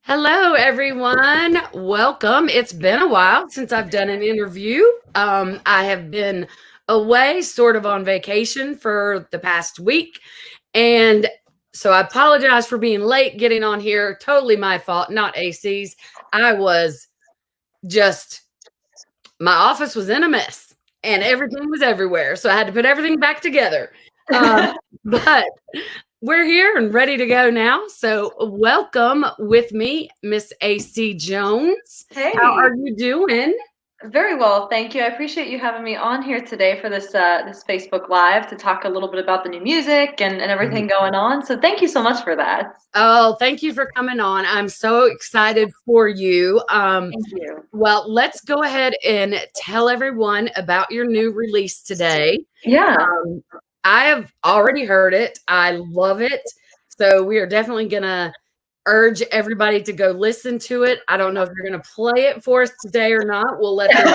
Hello, everyone. Welcome. It's been a while since I've done an interview. I have been away, sort of on vacation for the past week. And so I apologize for being late getting on here. Totally my fault, not AC's. I was just, my office was in a mess and everything was everywhere. So I had to put everything back together. Um, but we're here and ready to go now. So welcome with me, Miss AC Jones. How Hey, are you doing? very well, thank you. I appreciate you having me on here today for this Facebook Live to talk a little bit about the new music and everything going on. So thank you so much for that. Oh, thank you for coming on. I'm so excited for you. Thank you. Well, let's go ahead and tell everyone about your new release today. Yeah. Um, I have already heard it. I love it. So we are definitely going to urge everybody to go listen to it. I don't know if you're going to play it for us today or not. We'll let them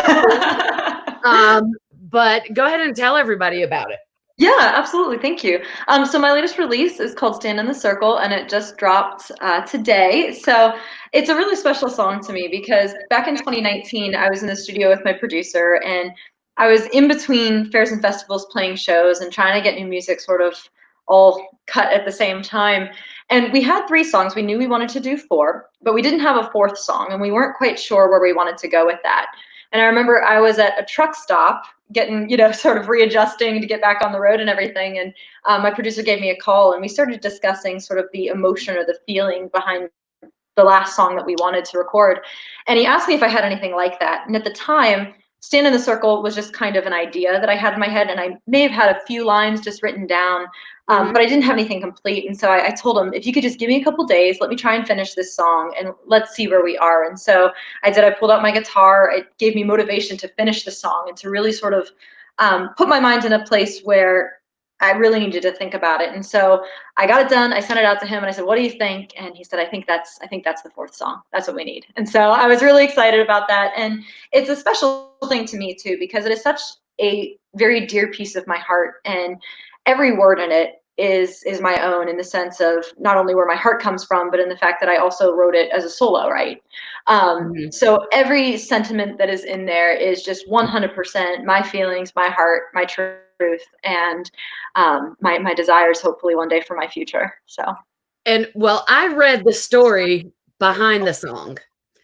see. But go ahead and tell everybody about it. Yeah, absolutely. Thank you. So my latest release is called Stand in the Circle, and it just dropped today. So it's a really special song to me because back in 2019, I was in the studio with my producer, and I was in between fairs and festivals playing shows and trying to get new music sort of all cut at the same time. And we had three songs. We knew we wanted to do four, but we didn't have a fourth song, and we weren't quite sure where we wanted to go with that. And I remember I was at a truck stop getting, sort of readjusting to get back on the road and everything. And my producer gave me a call and we started discussing sort of the emotion or the feeling behind the last song that we wanted to record. And he asked me if I had anything like that. And at the time, Stand in the Circle was just kind of an idea that I had in my head. And I may have had a few lines just written down, Mhm. but I didn't have anything complete. And so I told him, if you could just give me a couple days, let me try and finish this song and let's see where we are. And so I did. I pulled out my guitar. It gave me motivation to finish the song and to really sort of put my mind in a place where I really needed to think about it. And so I got it done. I sent it out to him and I said, "What do you think?" And he said, I think that's the fourth song. That's what we need." And so I was really excited about that. And it's a special thing to me too, because it is such a very dear piece of my heart. And every word in it is my own, in the sense of not only where my heart comes from, but in the fact that I also wrote it as a solo, right? Mhm. So every sentiment that is in there is just 100% my feelings, my heart, my truth, and my desires, hopefully one day, for my future. So And well, I read the story behind the song.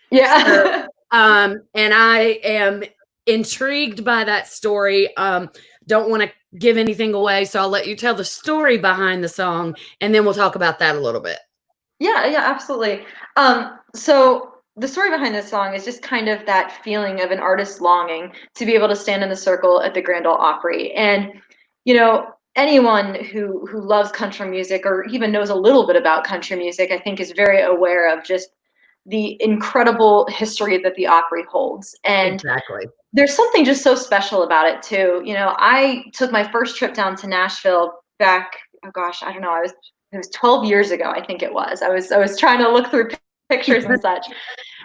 So, yeah. and I am intrigued by that story. Don't want to give anything away, so I'll let you tell the story behind the song, and then we'll talk about that a little bit. Yeah, yeah, absolutely. So the story behind this song is just kind of that feeling of an artist longing to be able to stand in the circle at the Grand Ole Opry. And, anyone who loves country music or even knows a little bit about country music, I think is very aware of just the incredible history that the Opry holds. And Exactly. there's something just so special about it too. I took my first trip down to Nashville back, oh gosh, I don't know, it was 12 years ago, I think it was. I was trying to look through pictures and such.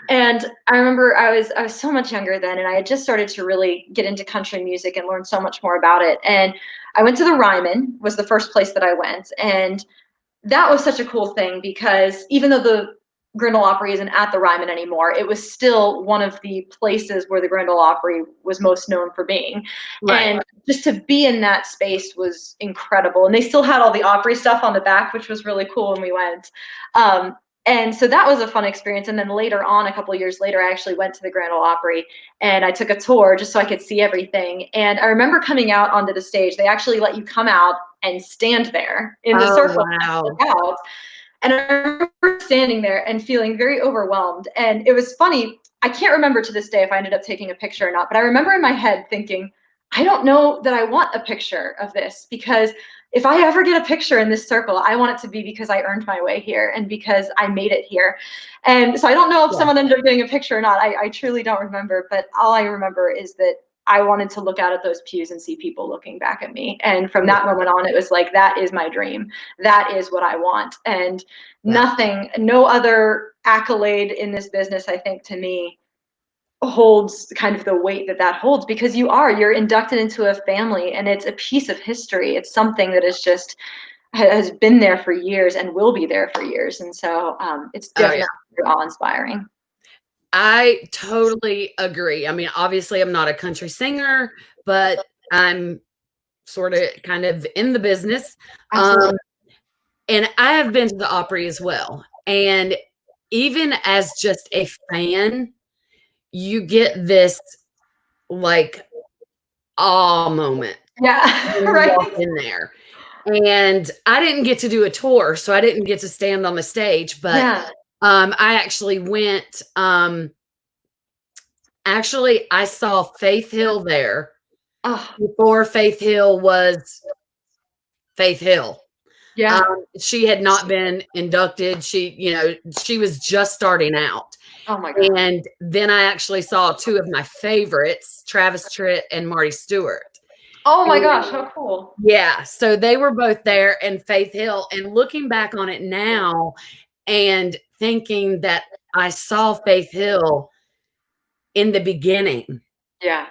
And I remember I was so much younger then, and I had just started to really get into country music and learn so much more about it. And I went to the Ryman, was the first place that I went, and that was such a cool thing because even though the Grand Ole Opry isn't at the Ryman anymore, it was still one of the places where the Grand Ole Opry was most known for being. Right. And just to be in that space was incredible. And they still had all the Opry stuff on the back, which was really cool when we went. And so that was a fun experience. And then later on, a couple of years later, I actually went to the Grand Ole Opry and I took a tour just so I could see everything. And I remember coming out onto the stage. They actually let you come out and stand there in the Oh, circle and wow. look out. And I remember standing there and feeling very overwhelmed. And it was funny. I can't remember to this day if I ended up taking a picture or not, but I remember in my head thinking, I don't know that I want a picture of this, because if I ever get a picture in this circle, I want it to be because I earned my way here and because I made it here. And so I don't know if Yeah. someone ended up getting a picture or not. I truly don't remember, but all I remember is that I wanted to look out at those pews and see people looking back at me. And from that moment on, it was like, that is my dream. That is what I want. And Yeah. nothing, no other accolade in this business, I think, to me, holds kind of the weight that that holds, because you're inducted into a family and it's a piece of history. It's something that is just has been there for years and will be there for years. And so it's Oh, yeah. definitely awe-inspiring. I totally agree. I mean, obviously, I'm not a country singer, but I'm sort of kind of in the business. Absolutely. And I have been to the Opry as well. And even as just a fan, you get this like awe moment Yeah, when you right. walk in there. And I didn't get to do a tour, so I didn't get to stand on the stage, but Yeah. I actually went actually I saw Faith Hill there Oh, before Faith Hill was Faith Hill. yeah. She had not been inducted. She was just starting out. Oh my gosh. And then I actually saw two of my favorites, Travis Tritt and Marty Stewart. Oh my And gosh, how cool. yeah, so they were both there and Faith Hill. And looking back on it now and thinking that I saw Faith Hill in the beginning, Yeah.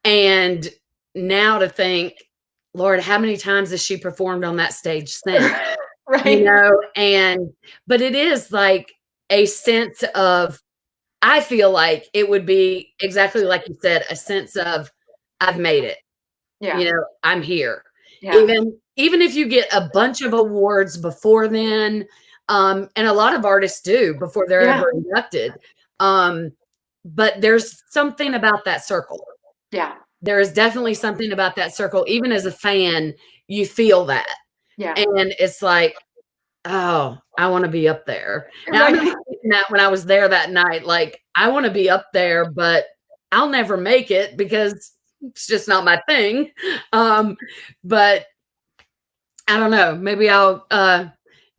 and now to think, Lord, how many times has she performed on that stage since? Right. But it is like a sense of, I feel like it would be exactly like you said, a sense of, I've made it. Yeah. I'm here. Yeah. Even if you get a bunch of awards before then, and a lot of artists do before they're Yeah. ever inducted. But there's something about that circle. Yeah. There is definitely something about that circle. Even as a fan, you feel that. Yeah. And it's like, oh, I want to be up there. And I Right. remember thinking that when I was there that night, like, I want to be up there, but I'll never make it because it's just not my thing. But I don't know. Maybe I'll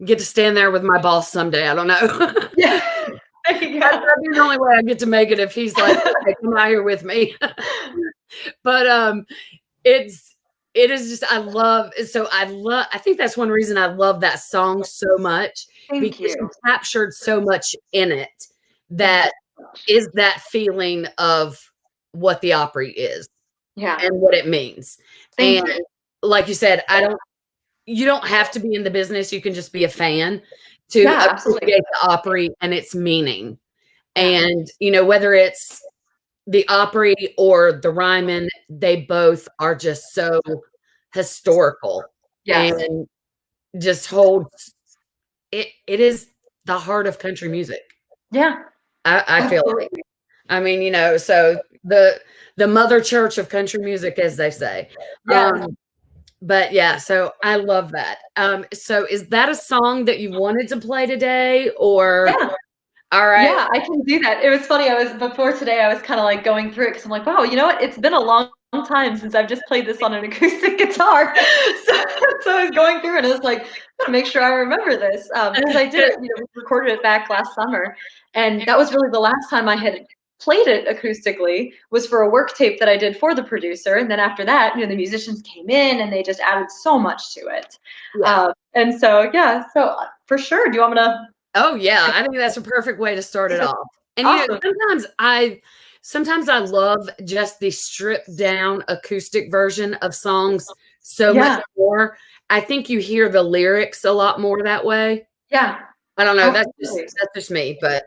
get to stand there with my boss someday. I don't know. Yeah. There you That'd go. be the only way I get to make it if he's like, okay, come out here with me. But it's it is just I think that's one reason I love that song so much, Thank because you. you captured so much in it Thank that you so much. is that feeling of what the Opry is Yeah. and what it means. Thank And you. like you said, you don't have to be in the business, you can just be a fan to Yeah, absolutely. appreciate the Opry and its meaning. Yeah. And, whether it's the Opry or the Ryman, they both are just so historical Yes. and just holds it is the heart of country music. Yeah. I feel like. Absolutely. I mean, so the mother church of country music, as they say. Yes. But yeah, so I love that. So is that a song that you wanted to play today, or Yeah. all right? Yeah, I can do that. It was funny, before today, I was kinda, like, going through it because 'cause I'm like, "Wow, you know what? It's been a long time since I've just played this on an acoustic guitar." So so I was going through and I was like, "Gotta make sure I remember this," because I did it, we recorded it back last summer, and that was really the last time I had played it acoustically, was for a work tape that I did for the producer, and then after that, the musicians came in and they just added so much to it. Yeah. And so, yeah, so, for sure. Do you want me to Oh, yeah, I think that's a perfect way to start it off. And, Awesome. sometimes I love just the stripped down acoustic version of songs so much Yeah, more. I think you hear the lyrics a lot more that way. yeah, I don't know, absolutely. that's just me, but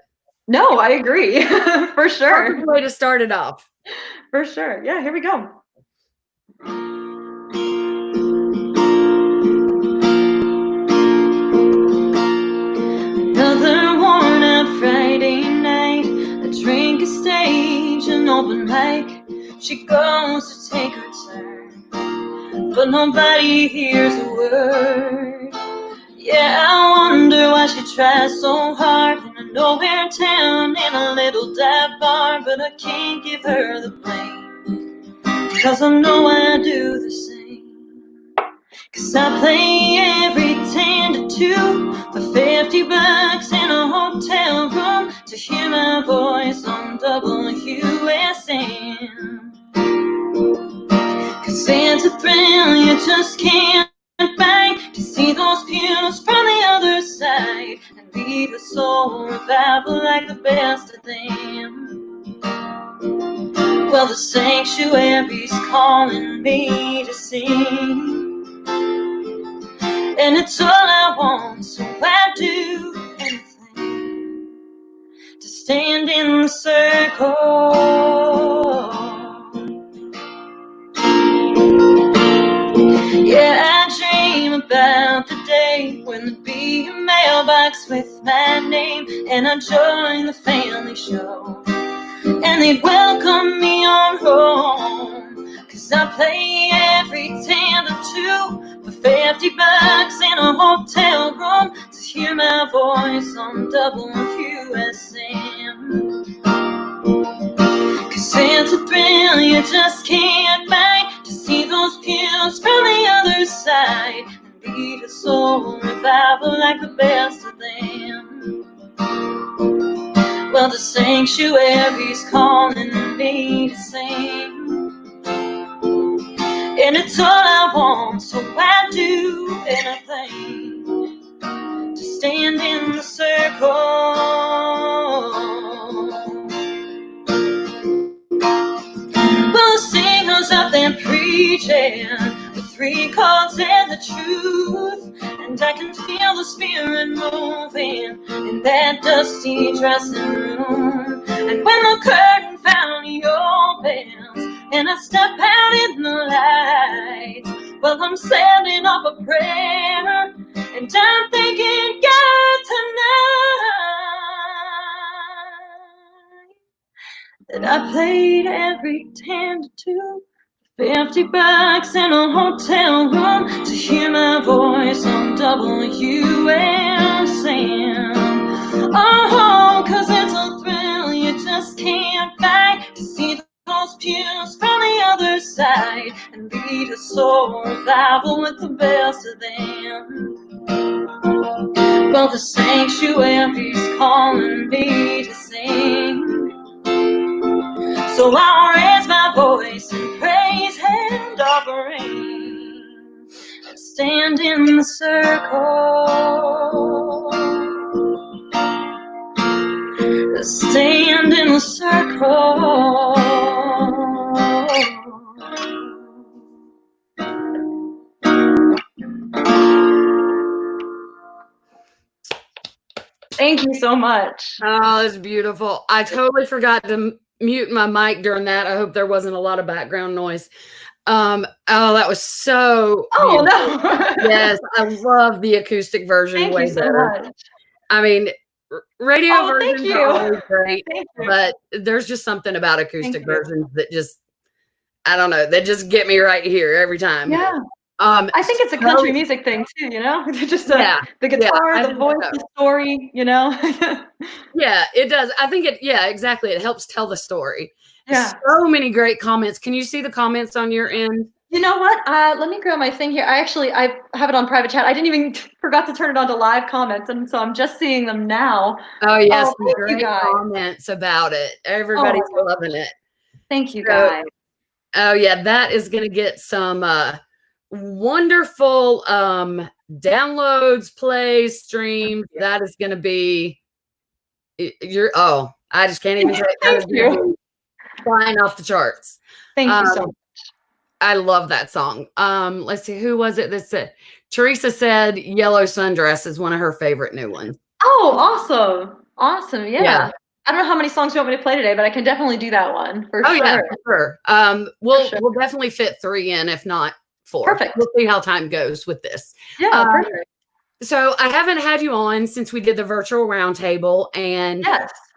No, I agree. For sure. perfect way to start it off. For sure. Yeah, here we go. Another worn out Friday night, a drink, a stage, an open mic. She goes to take her turn, but nobody hears a word. Yeah, I wonder why she tries so hard in a nowhere town in a little dive bar, but I can't give her the blame, 'cause I know I do the same. 'Cause I play every 10 to 2 for $50 in a hotel room to hear my voice on WSN. 'Cause it's a thrill you just can't buy, to see those views from the other side and leave a soul revival like the best of them. Well, the sanctuary's calling me to sing. and it's all I want, so I do anything to stand in the circle. Yeah, I dream about the day when there'd be a mailbox with my name, and I'd join the family show, and they'd welcome me on home, 'cause I play every 10 to 2 for $50 in a hotel room to hear my voice on WQSM. 'Cause it's a thrill you just can't buy, to see those pews from the other side and beat a soul revival like the best of them. Well, the sanctuary's calling me to sing, and it's all I want, so I do anything to stand in the circle. Well, the singer's up there preaching with 3 chords and the truth, and I can feel the spirit moving in that dusty dressing room. And when the curtain finally opens and I step out in the light, well, I'm sending up a prayer, and I'm thanking God tonight that I played every 10 to 2, $50 in a hotel room to hear my voice on WQSM. Oh, 'cause it's a thrill you just can't buy, to see those pews from the other side and beat a soul revival with the best of them. Well, the sanctuary's calling me to sing, so I'll raise my voice in praise and offering, stand in the circle, stand in the circle. Thank you so much. Oh, that's beautiful. I totally forgot to mute my mic during that. I hope there wasn't a lot of background noise. Oh, that was so beautiful. No. Yes, I love the acoustic version. Thank way you so better. much. I mean, radio thank versions you. are always great, Thank you. but there's just something about acoustic Thank you. versions that just, I don't know, that just get me right here every time. Yeah. I think it's a country music thing too, you know? Just the guitar, the voice, the story, you know? Yeah, it does. I think yeah, exactly. It helps tell the story. Yeah. So many great comments. Can you see the comments on your end? You know what? Let me grab my thing here. I have it on private chat. I didn't even forgot to turn it on to live comments, and so I'm just seeing them now. Oh yes, thank great you guys. comments about it. Everybody's loving it. Thank you guys. Oh yeah, that is going to get some wonderful downloads, plays, streams. That is going to be I just can't even say it. Thank you. Flying off the charts. Thank you so much. I love that song. Let's see, who was it that said? Theresa said Yellow Sundress is one of her favorite new ones. Oh, awesome. Awesome. Yeah. I don't know how many songs you want me to play today, but I can definitely do that one for sure. Yeah, for sure. We'll definitely fit 3 in, if not 4. Perfect. We'll see how time goes with this. Yeah, perfect. So I haven't had you on since we did the virtual roundtable, and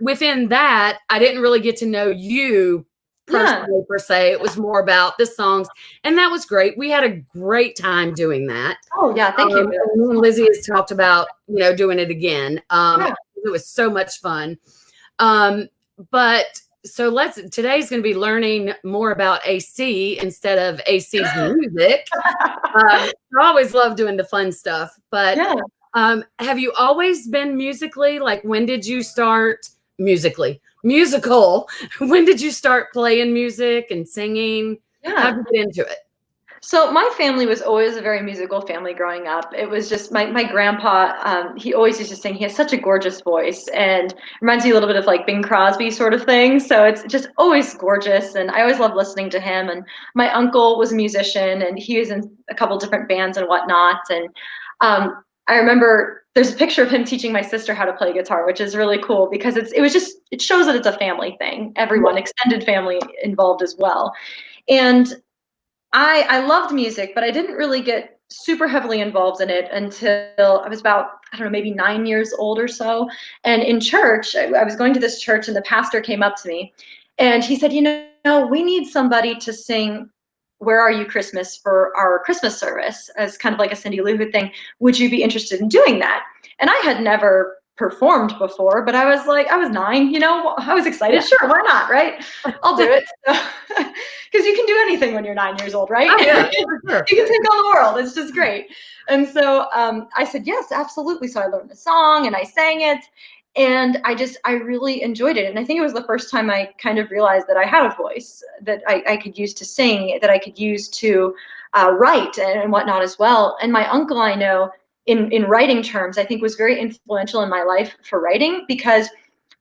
within that, I didn't really get to know you personally per se. It was more about the songs, and that was great. We had a great time doing that. Oh yeah, thank you. Me and Lizzie has talked about doing it again. It was so much fun. But so today's going to be learning more about AC instead of AC's music. I always love doing the fun stuff, but have you always been musically? Like, when did you start musical? When did you start playing music and singing? How did you get into it? So my family was always a very musical family growing up. It was just my grandpa, he always used to sing. He has such a gorgeous voice, and reminds me a little bit of like Bing Crosby sort of thing. So it's just always gorgeous, and I always loved listening to him. And my uncle was a musician, and he was in a couple different bands and whatnot. And I remember there's a picture of him teaching my sister how to play guitar, which is really cool because it shows that it's a family thing. Everyone, extended family involved as well. And I loved music, but I didn't really get super heavily involved in it until I was about, I don't know, maybe 9 years old or so. And in church, I was going to this church, and the pastor came up to me and he said, you know, we need somebody to sing Where Are You Christmas for our Christmas service as kind of like a Cindy Lou Who thing. Would you be interested in doing that? And I had never performed before, but I was like, I was 9, you know, I was excited. Sure, why not, right? I'll do it. Because you can do anything when you're 9 years old, right? Oh, yeah, for sure. You can take on the world. It's just great. And so I said, yes, absolutely. So I learned the song and I sang it. And I really enjoyed it. And I think it was the first time I kind of realized that I had a voice that I could use to sing, that I could use to write and whatnot as well. And my uncle, I know, in writing terms, I think was very influential in my life for writing because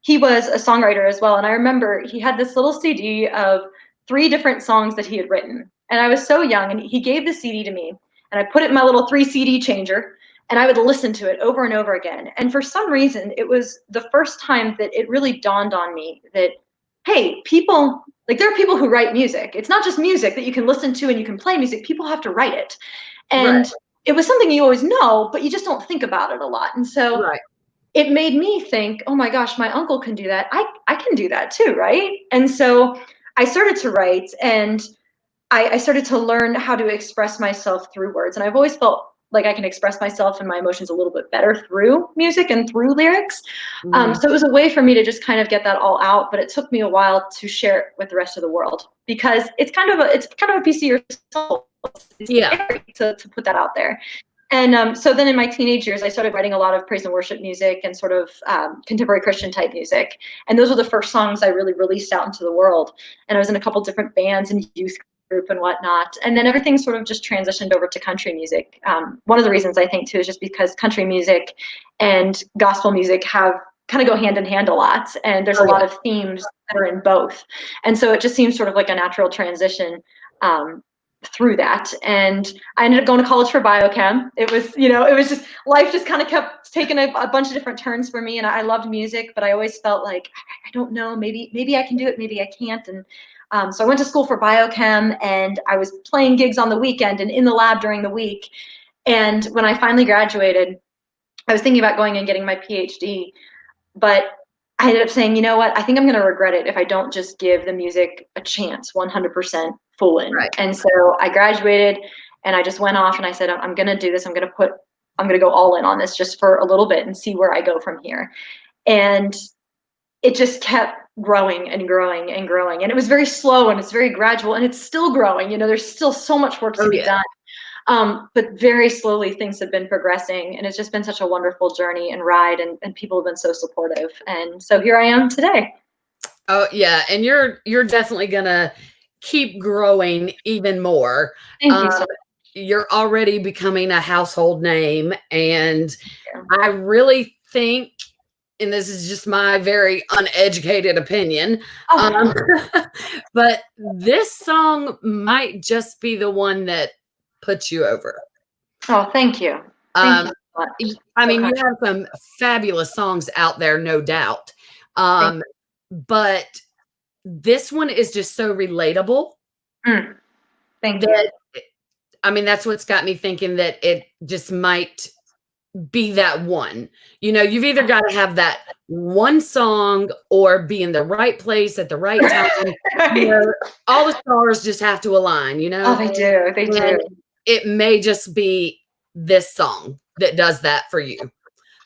he was a songwriter as well. And I remember he had this little CD of 3 different songs that he had written. And I was so young, and he gave the CD to me, and I put it in my little 3 CD changer, and I would listen to it over and over again. And for some reason, it was the first time that it really dawned on me that, hey, people, like, there are people who write music. It's not just music that you can listen to and you can play music. People have to write it. And it was something you always know, but you just don't think about it a lot. And so it made me think, oh my gosh, my uncle can do that. I can do that too, right? And so I started to write, and I started to learn how to express myself through words. And I've always felt like I can express myself and my emotions a little bit better through music and through lyrics. So it was a way for me to just kind of get that all out, but it took me a while to share it with the rest of the world because it's kind of a piece of your soul. It's scary to put that out there. And so then in my teenage years, I started writing a lot of praise and worship music and sort of contemporary Christian type music. And those were the first songs I really released out into the world. And I was in a couple different bands and youth group and whatnot. And then everything sort of just transitioned over to country music. One of the reasons I think too is just because country music and gospel music have kind of go hand in hand a lot. And there's a lot of themes that are in both. And so it just seems sort of like a natural transition through that. And I ended up going to college for biochem. It was just, life just kind of kept taking a bunch of different turns for me. And I loved music, but I always felt like, I don't know, maybe I can do it, maybe I can't. And so I went to school for biochem, and I was playing gigs on the weekend and in the lab during the week. And when I finally graduated, I was thinking about going and getting my PhD, but I ended up saying, you know what, I think I'm going to regret it if I don't just give the music a chance 100% full in. And so I graduated, and I just went off and I said, I'm going to do this. I'm going to go all in on this just for a little bit and see where I go from here. And it just kept growing and growing and growing. And it was very slow, and it's very gradual, and it's still growing. You know, there's still so much work to be done. But very slowly things have been progressing, and it's just been such a wonderful journey and ride, and people have been so supportive. And so here I am today. Oh yeah. And you're definitely gonna keep growing even more. Thank you so much. You're already becoming a household name, and I really think, and this is just my very uneducated opinion, but this song might just be the one that puts you over. Oh, thank you. Thank you so much. I mean, you have some fabulous songs out there, no doubt. But this one is just so relatable. Thank you. I mean, that's what's got me thinking that it just might be that one. You know, you've either got to have that one song or be in the right place at the right time. You know, all the stars just have to align, you know? Oh, they do. They do. It may just be this song that does that for you.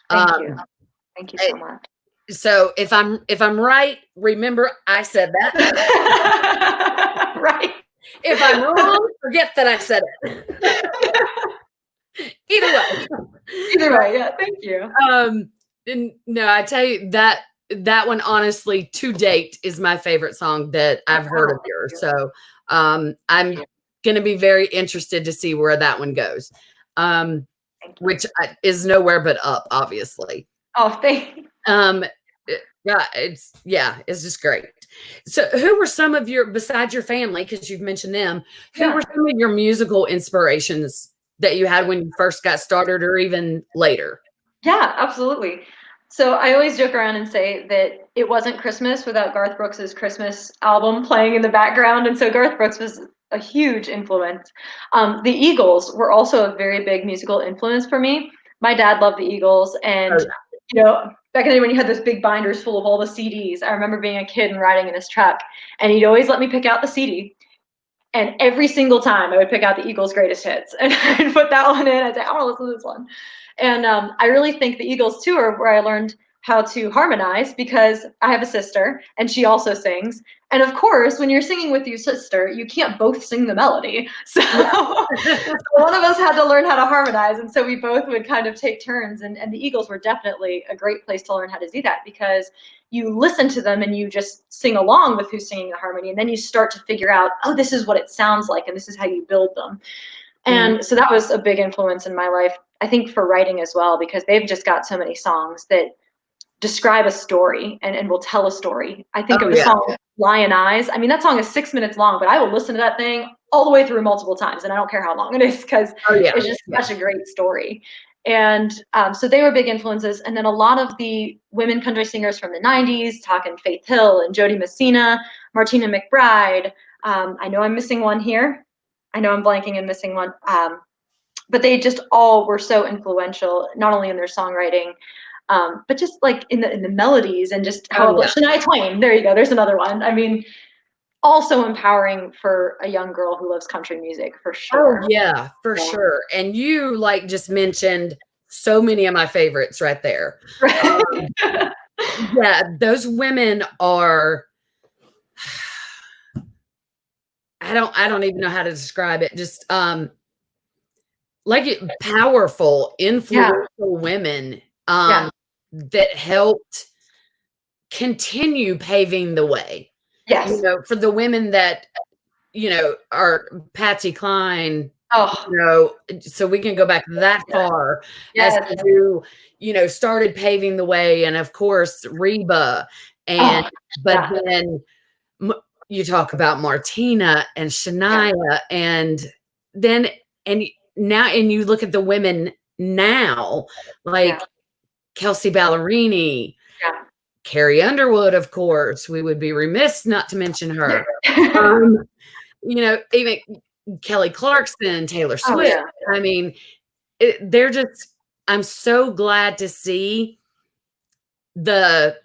Thank you. Thank you so much. So if I'm right, remember I said that. Right. If I'm wrong, forget that I said it. Either way, yeah. Thank you. And no, I tell you that one honestly to date is my favorite song that I've heard of yours. So I'm gonna be very interested to see where that one goes. Which is nowhere but up, obviously. Oh, thank you. It's just great. So who were some of your, besides your family, because you've mentioned them, who were some of your musical inspirations that you had when you first got started or even later? Yeah, absolutely. So I always joke around and say that it wasn't Christmas without Garth Brooks's Christmas album playing in the background, and so Garth Brooks was a huge influence. The Eagles were also a very big musical influence for me. My dad loved the Eagles, and Oh, back in the day when you had those big binders full of all the CDs, I remember being a kid and riding in his truck, and he'd always let me pick out the CD. And every single time I would pick out the Eagles' greatest hits and I'd put that one in. I'd say, I want to listen to this one. And I really think the Eagles too are where I learned how to harmonize, because I have a sister and she also sings. And of course, when you're singing with your sister, you can't both sing the melody. So, so one of us had to learn how to harmonize. And so we both would kind of take turns. And the Eagles were definitely a great place to learn how to do that, because you listen to them and you just sing along with who's singing the harmony. And then you start to figure out, oh, this is what it sounds like. And this is how you build them. And so that was a big influence in my life, I think, for writing as well, because they've just got so many songs that describe a story and will tell a story. I think of the song Lion Eyes. I mean, that song is 6 minutes long, but I will listen to that thing all the way through multiple times, and I don't care how long it is, because it's just such a great story. And so they were big influences. And then a lot of the women country singers from the 90s, talking Faith Hill and Jody Messina, Martina McBride. I know I'm missing one here. I know I'm blanking and missing one. But they just all were so influential, not only in their songwriting, but just like in the melodies, and just how Shania Twain. There you go. There's another one. I mean, also empowering for a young girl who loves country music, for sure. Oh yeah, for sure. And you like just mentioned so many of my favorites right there. Yeah, those women are, I don't even know how to describe it. Just like powerful, influential women that helped continue paving the way. Yes. You know, for the women that, you know, are Patsy Cline, so we can go back that far as to who, you know, started paving the way. And of course, Reba. And, but then you talk about Martina and Shania, and then, and now, and you look at the women now, like Kelsey Ballerini, Carrie Underwood, of course, we would be remiss not to mention her. You know, even Kelly Clarkson, Taylor Swift. I mean, they're just, I'm so glad to see the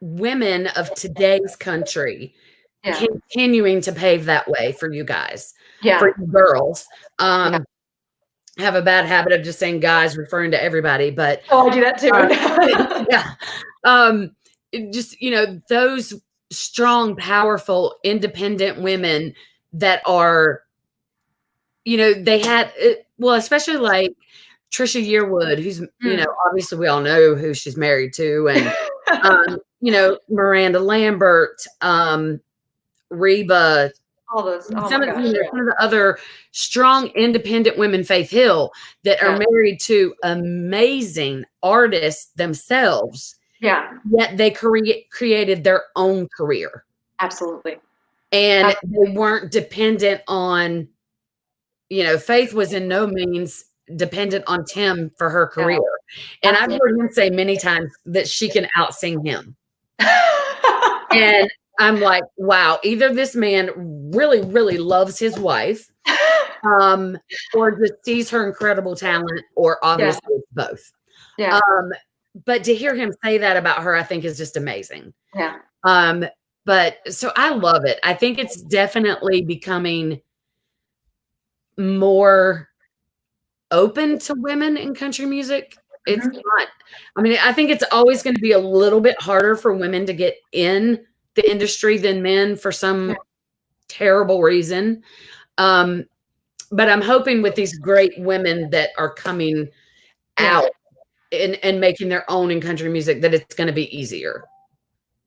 women of today's country continuing to pave that way for you guys, for you girls. I have a bad habit of just saying guys, referring to everybody, but I do that too. just, you know, those strong, powerful, independent women that are, you know, they had, well, especially like Trisha Yearwood, who's, you know, obviously we all know who she's married to, and, you know, Miranda Lambert, Reba, all those, some of the other strong, independent women, Faith Hill, that are married to amazing artists themselves. Yet they created their own career. Absolutely. And they weren't dependent on, you know, Faith was in no means dependent on Tim for her career. And I've heard him say many times that she can out-sing him. And I'm like, wow, either this man really, really loves his wife, or just sees her incredible talent, or obviously both. But to hear him say that about her, I think is just amazing. But so I love it. I think it's definitely becoming more open to women in country music. It's not, I mean, I think it's always going to be a little bit harder for women to get in the industry than men for some terrible reason. But I'm hoping with these great women that are coming out and making their own in country music, that it's going to be easier.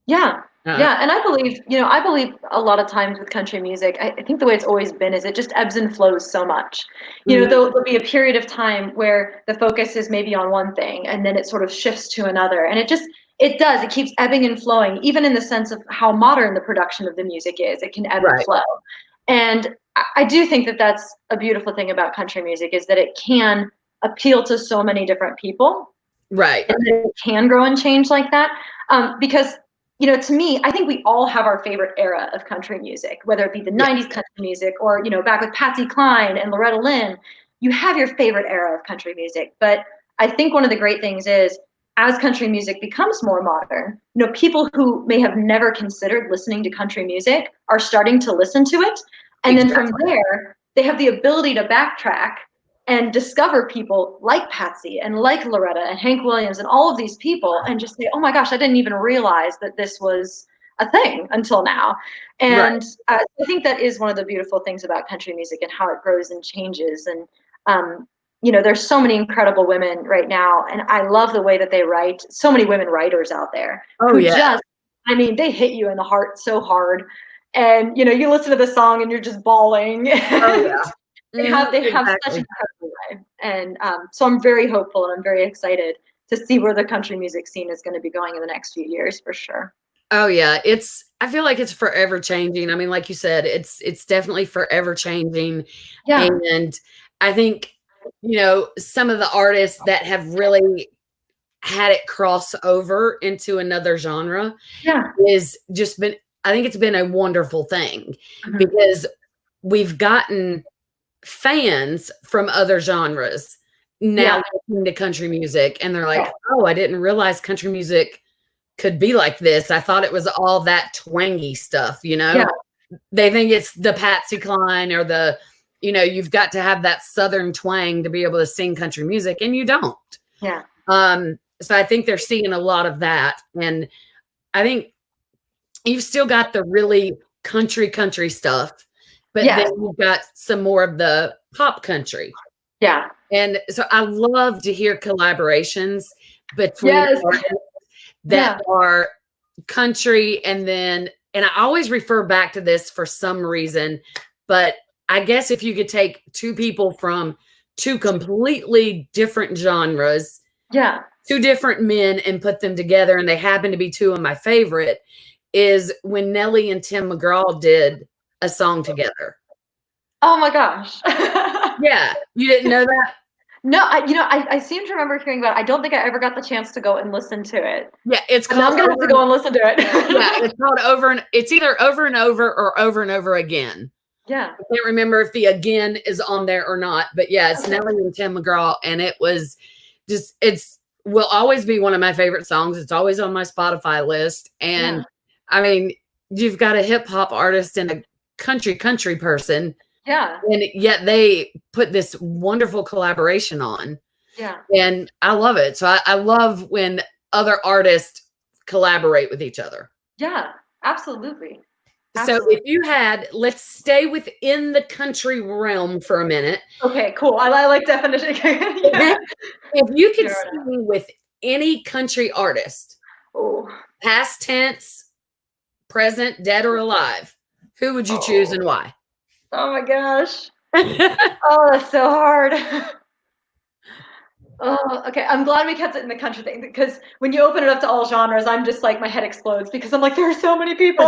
And I believe, you know, I believe a lot of times with country music, I think the way it's always been is it just ebbs and flows so much. You know, there'll be a period of time where the focus is maybe on one thing, and then it sort of shifts to another. And it keeps ebbing and flowing, even in the sense of how modern the production of the music is. It can ebb and flow. And I do think that that's a beautiful thing about country music is that it can appeal to so many different people Right. and that it can grow and change like that. Because, you know, to me, I think we all have our favorite era of country music, whether it be the 90s country music or, you know, back with Patsy Cline and Loretta Lynn. You have your favorite era of country music. But I think one of the great things is as country music becomes more modern, you know, people who may have never considered listening to country music are starting to listen to it. And then from there, they have the ability to backtrack and discover people like Patsy and like Loretta and Hank Williams and all of these people and just say, oh my gosh, I didn't even realize that this was a thing until now. And I think that is one of the beautiful things about country music and how it grows and changes. And, you know, there's so many incredible women right now. And I love the way that they write. So many women writers out there who just, I mean, they hit you in the heart so hard. And, you know, you listen to the song and you're just bawling. Oh, yeah. They have such an incredible way. And so I'm very hopeful and I'm very excited to see where the country music scene is going to be going in the next few years for sure. Oh yeah, I feel like it's forever changing. I mean, like you said, it's definitely forever changing. Yeah. And I think, you know, some of the artists that have really had it cross over into another genre is just been, I think it's been a wonderful thing because we've gotten fans from other genres now listening to country music and they're like, oh, I didn't realize country music could be like this. I thought it was all that twangy stuff, you know? They think it's the Patsy Cline or the, you know, you've got to have that Southern twang to be able to sing country music, and you don't. So I think they're seeing a lot of that. And I think you've still got the really country stuff, but then you've got some more of the pop country. And so I love to hear collaborations between artists that are country and I always refer back to this for some reason, but I guess if you could take two people from two completely different genres, two different men and put them together, and they happen to be two of my favorite, is when Nelly and Tim McGraw did a song together. Oh my gosh. Yeah. You didn't know that? No, I seem to remember hearing about it. I don't think I ever got the chance to go and listen to it. Yeah, it's called. I'm gonna have to go and listen to it. Yeah, it's called it's either Over and Over or Over and Over Again. Yeah. I can't remember if the again is on there or not, but yeah, it's Nelly and Tim McGraw, and it was just, will always be one of my favorite songs. It's always on my Spotify list. And I mean, you've got a hip hop artist and a country person. Yeah. And yet they put this wonderful collaboration on. Yeah. And I love it. So I love when other artists collaborate with each other. Yeah, absolutely. So if you had, let's stay within the country realm for a minute. Okay, cool. I like definition. If you could sing with any country artist, past tense, present, dead or alive, who would you choose and why? Oh my gosh. Oh, that's so hard. Oh, okay. I'm glad we kept it in the country thing, because when you open it up to all genres, I'm just like, my head explodes because I'm like, there are so many people.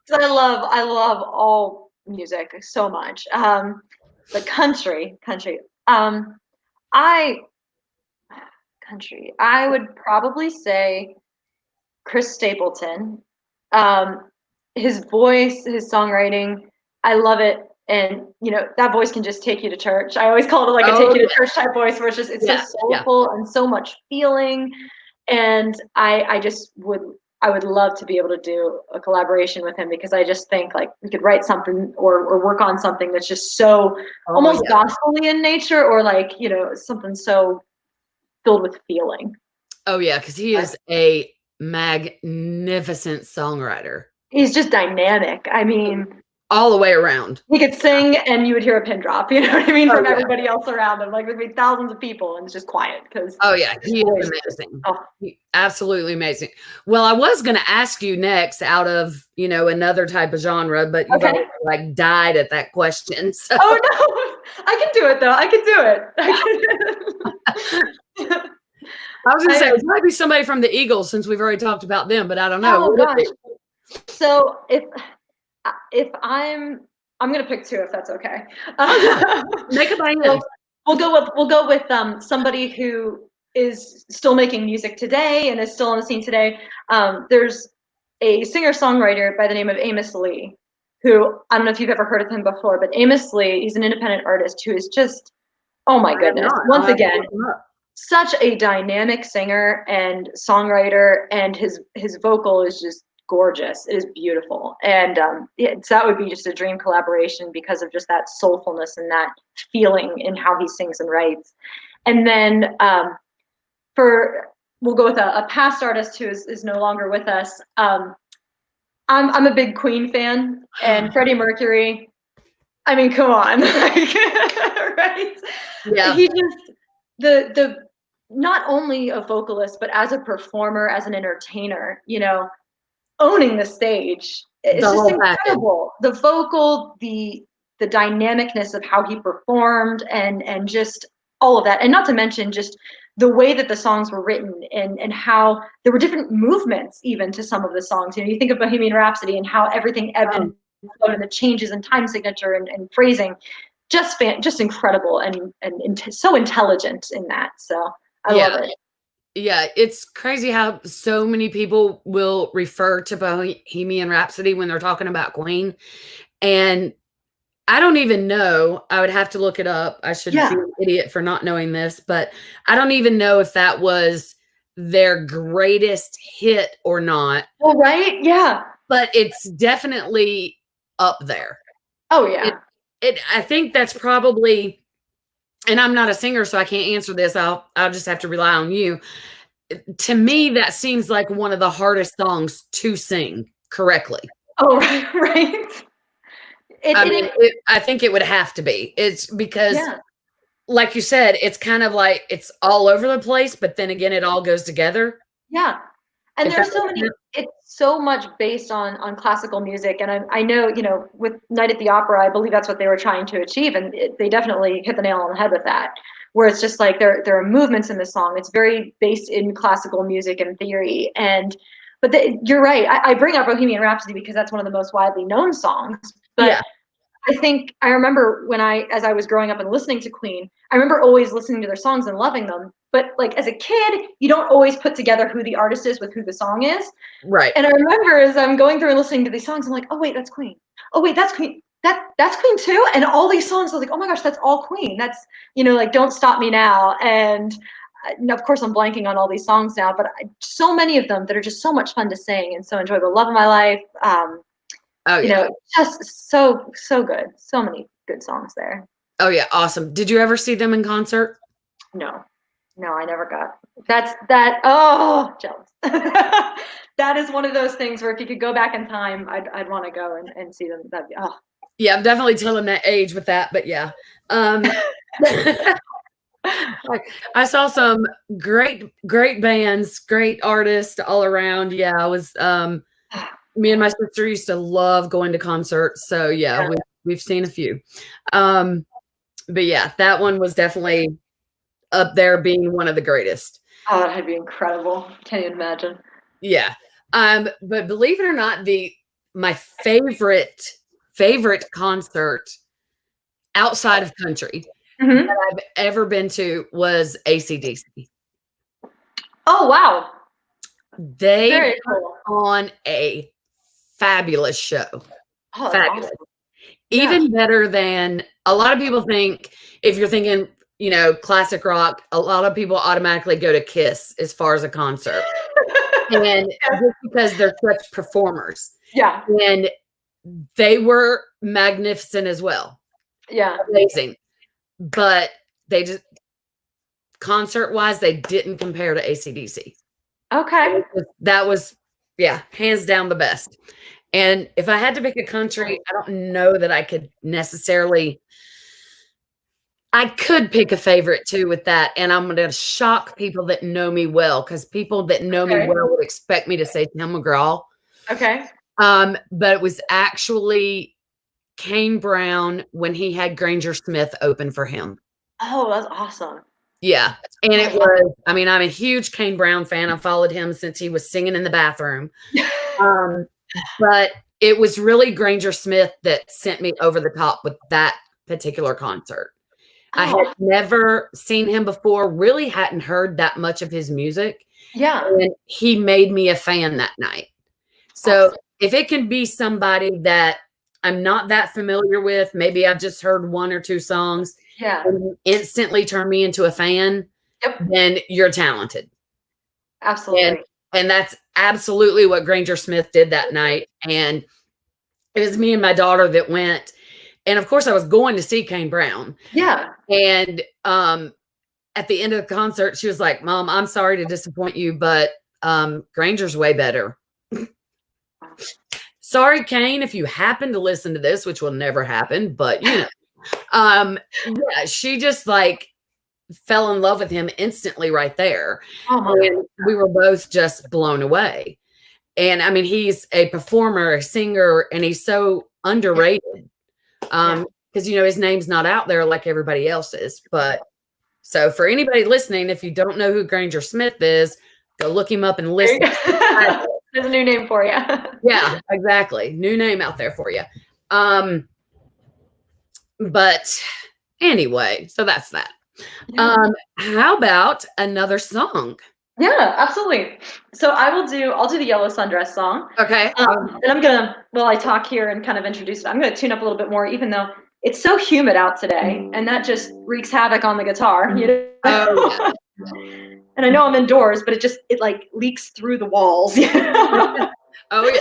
So I love all music so much. But country. I would probably say Chris Stapleton. His voice, his songwriting, I love it. And, you know, that voice can just take you to church. I always call it like a take you to church type voice, where it's just, it's so soulful and so much feeling. And I would love to be able to do a collaboration with him, because I just think like we could write something or work on something that's just so almost gospel-y in nature, or like, you know, something so filled with feeling. Oh yeah, because he is a magnificent songwriter. He's just dynamic. I mean, all the way around. He could sing and you would hear a pin drop, you know what I mean, from everybody else around him. Like there'd be thousands of people and it's just quiet because he is amazing. Absolutely amazing. Well, I was going to ask you next out of, you know, another type of genre, but you've already, like, died at that question. So. Oh no, I can do it though. I can do it. I was going to say, it might be somebody from the Eagles, since we've already talked about them, but I don't know. Oh gosh. So if I'm I'm gonna pick two if that's okay. Make a band. Well, we'll go with somebody who is still making music today and is still on the scene today. There's a singer-songwriter by the name of Amos Lee, who I don't know if you've ever heard of him before, but Amos Lee, he's an independent artist who is just, oh my I have goodness, not. I'll once have to again, look them up. such a dynamic singer and songwriter, and his vocal is just gorgeous. It is beautiful, and so that would be just a dream collaboration because of just that soulfulness and that feeling in how he sings and writes. And then for we'll go with a past artist who is no longer with us. I'm a big Queen fan, and Freddie Mercury. I mean, come on, like, right? Yeah. He just the not only a vocalist, but as a performer, as an entertainer, owning the stage. It's The just whole package. incredible. The vocal, the dynamicness of how he performed, and just all of that. And not to mention just the way that the songs were written, and how there were different movements even to some of the songs. You think of Bohemian Rhapsody and how everything ebbed and flowed, and the changes in time signature and phrasing. Just incredible, and so intelligent in that. So I love it. Yeah, it's crazy how so many people will refer to Bohemian Rhapsody when they're talking about Queen, and I don't even know. I would have to look it up. I should Yeah. be an idiot for not knowing this, but I don't even know if that was their greatest hit or not, Well, right? Yeah. but it's definitely up there. Oh, yeah. I think that's probably, and I'm not a singer, so I can't answer this. I'll just have to rely on you. To me, that seems like one of the hardest songs to sing correctly. Oh, right. I mean, I think it would have to be. It's because, Yeah. like you said, it's kind of like it's all over the place, but then again, it all goes together. Yeah. And If there's that so makes many, sense. it's so much based on classical music. And I know, with Night at the Opera, I believe that's what they were trying to achieve. And they definitely hit the nail on the head with that, where it's just like there are movements in the song. It's very based in classical music and theory. You're right. I bring up Bohemian Rhapsody because that's one of the most widely known songs. But Yeah. I remember as I was growing up and listening to Queen, I remember always listening to their songs and loving them. But like as a kid, you don't always put together who the artist is with who the song is. Right. And I remember as I'm going through and listening to these songs, I'm like, oh wait, that's Queen. Oh wait, that's Queen. That's Queen too. And all these songs, I was like, oh my gosh, that's all Queen. That's like Don't Stop Me Now. And of course, I'm blanking on all these songs now, but so many of them that are just so much fun to sing and so enjoyable. Love of My Life. Oh, yeah. Just so good. So many good songs there. Oh, yeah. Awesome. Did you ever see them in concert? No, I never got. Oh, jealous. That is one of those things where if you could go back in time, I'd want to go and see them. That'd be, oh. Yeah, I'm definitely telling that age with that, but yeah. I saw some great bands, great artists all around. Yeah, I was me and my sister used to love going to concerts. So yeah. We've seen a few. But yeah, that one was definitely up there being one of the greatest. Oh, that'd be incredible. Can't even imagine. Yeah. But believe it or not, my favorite concert outside of country that I've ever been to was AC/DC. Oh, wow. They put on a fabulous show. Oh, Fabulous. awesome. Even better than a lot of people think. If you're thinking, classic rock, a lot of people automatically go to Kiss as far as a concert. And just because they're such performers. Yeah. And they were magnificent as well. Yeah. Amazing. But they just, concert-wise, they didn't compare to AC/DC. Okay. That was, yeah, hands down the best. And if I had to pick a country, I don't know that I could necessarily. I could pick a favorite too with that, and I'm going to shock people that know me well, because people that know me well would expect me to say Tim McGraw. Okay. But it was actually Kane Brown when he had Granger Smith open for him. Oh, that's awesome. Yeah. And it was, I'm a huge Kane Brown fan. I followed him since he was singing in the bathroom. But it was really Granger Smith that sent me over the top with that particular concert. I had Oh, never seen him before, really hadn't heard that much of his music, yeah. and he made me a fan that night. So, Awesome. if it can be somebody that I'm not that familiar with, maybe I've just heard 1 or 2 songs Yeah. and instantly turn me into a fan, Yep. then you're talented. And Absolutely. and that's absolutely what Granger Smith did that night, and it was me and my daughter that went, and of course, I was going to see Kane Brown, Yeah. and, at the end of the concert, she was like, "Mom, I'm sorry to disappoint you, but, Granger's way better." Sorry, Kane, if you happen to listen to this, which will never happen, but, yeah, she just, like, fell in love with him instantly right there, Oh my. and we were both just blown away. And I mean, he's a performer, a singer, and he's so Yeah. underrated. Yeah. Because his name's not out there like everybody else's. But so for anybody listening, if you don't know who Granger Smith is, go look him up and There you listen. go. There's a new name for you. Yeah, exactly. New name out there for you. But anyway, so that's that. Yeah. How about another song? Yeah, absolutely. So I'll do the Yellow Sundress song. Okay. And I'm gonna, while I talk here and kind of introduce it, I'm gonna tune up a little bit more, even though it's so humid out today, and that just wreaks havoc on the guitar, you know? Oh, yeah. And I know I'm indoors, but it like leaks through the walls. Oh, yeah.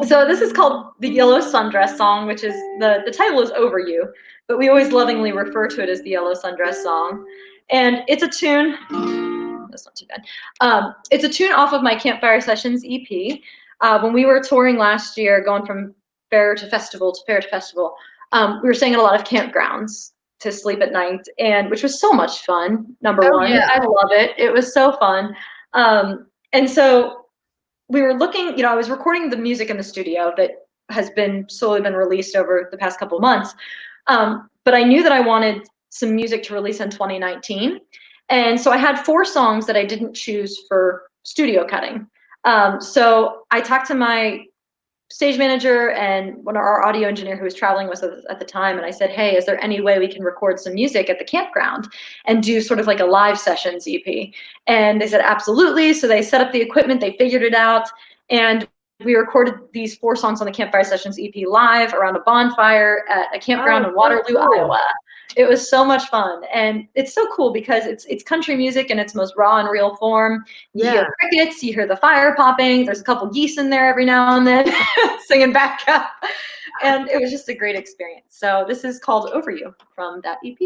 So this is called the Yellow Sundress song, which is the title is Over You, but we always lovingly refer to it as the Yellow Sundress song. And it's a tune. That's not too bad. It's a tune off of my Campfire Sessions EP. When we were touring last year, going from fair to festival to fair to festival, we were staying at a lot of campgrounds to sleep at night, and which was so much fun. Number Oh, one, yeah. I love it. It was so fun. And so we were looking. I was recording the music in the studio that has been slowly been released over the past couple of months. But I knew that I wanted some music to release in 2019. And so I had 4 songs that I didn't choose for studio cutting. So I talked to my stage manager and one of our audio engineer who was traveling with us at the time, and I said, hey, is there any way we can record some music at the campground and do sort of like a live sessions EP? And they said absolutely. So they set up the equipment, they figured it out, and we recorded these 4 songs on the Campfire Sessions EP live around a bonfire at a campground in Waterloo, Iowa. It was so much fun, and it's so cool because it's country music in its most raw and real form. You hear crickets, you hear the fire popping. There's a couple geese in there every now and then singing back up, and it was just a great experience. So this is called Over You from that EP.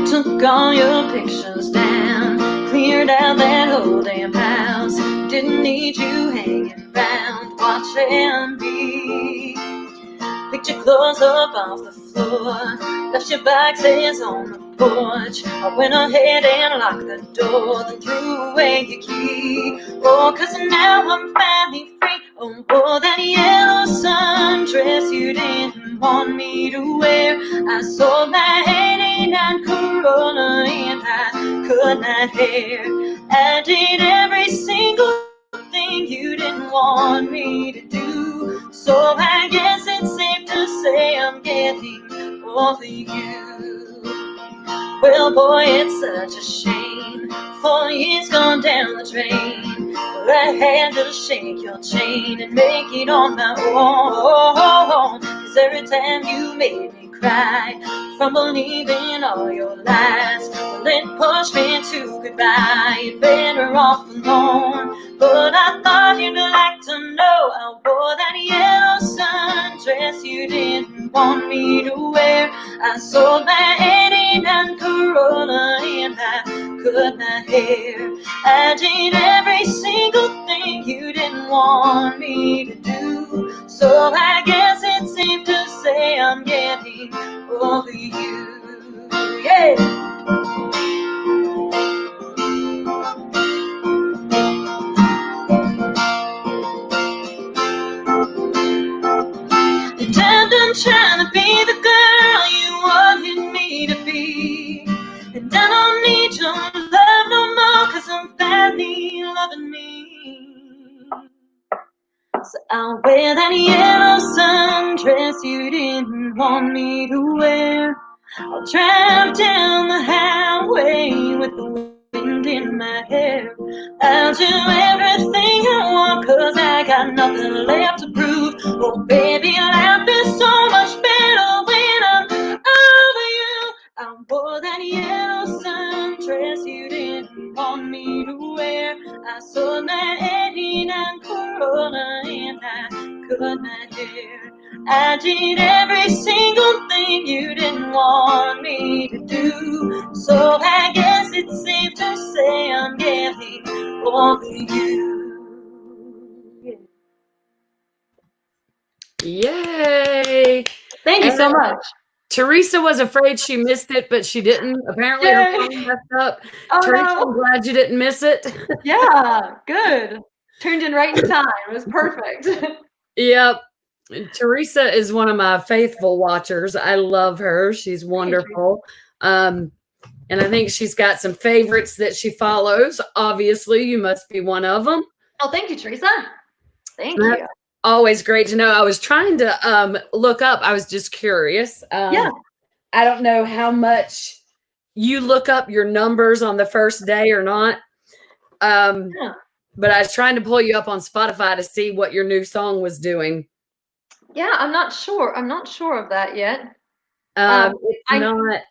Took all your pictures down, cleared out that whole damn house. Didn't need you hanging around watching me. Picked your clothes up off the floor, left your boxes on the porch. I went ahead and locked the door, then threw away your key. Oh, 'cause now I'm finally free. Oh, that yellow sundress you didn't want me to wear. I sold my '89 Corolla and I cut my hair. I did every single thing you didn't want me to do. So I guess it's safe to say I'm getting over you. Well, boy, it's such a shame. 4 years gone down the drain. Well, I had to shake your chain and make it on my own. 'Cause every time you made me cry from believing all your lies, well, it pushed me to goodbye. You're better off alone. But I thought you'd like to know I wore that yellow sundress you didn't want me to wear. I sold my '89 Corolla and I cut my hair. I did every single thing you didn't want me to do. So I guess it's safe to say I'm getting over you. Yeah. And I'm done trying to be the girl you wanted me to be. And I don't need your love no I'll wear that yellow sundress you didn't want me to wear. I'll drive down the highway with the wind in my hair. I'll do everything I want, 'cause I got nothing left to prove. Oh baby, life is so much better when I'm over you. I wore that yellow sundress you didn't want me to wear. I sold my 89 Corolla and I cut my hair. I did every single thing you didn't want me to do. So I guess it's safe to say I'm getting over you. Yay! Thank you so much. Theresa was afraid she missed it, but she didn't. Apparently her phone messed up. Oh, Theresa, no. I'm glad you didn't miss it. Yeah, good. Turned in right in time. It was perfect. Yep. Theresa is one of my faithful watchers. I love her. She's wonderful. And I think she's got some favorites that she follows. Obviously, you must be one of them. Oh, thank you, Theresa. Thank you. Always great to know. I was trying to look up. I was just curious. Yeah. I don't know how much you look up your numbers on the first day or not. Yeah. But I was trying to pull you up on Spotify to see what your new song was doing. Yeah, I'm not sure. I'm not sure of that yet. It's not.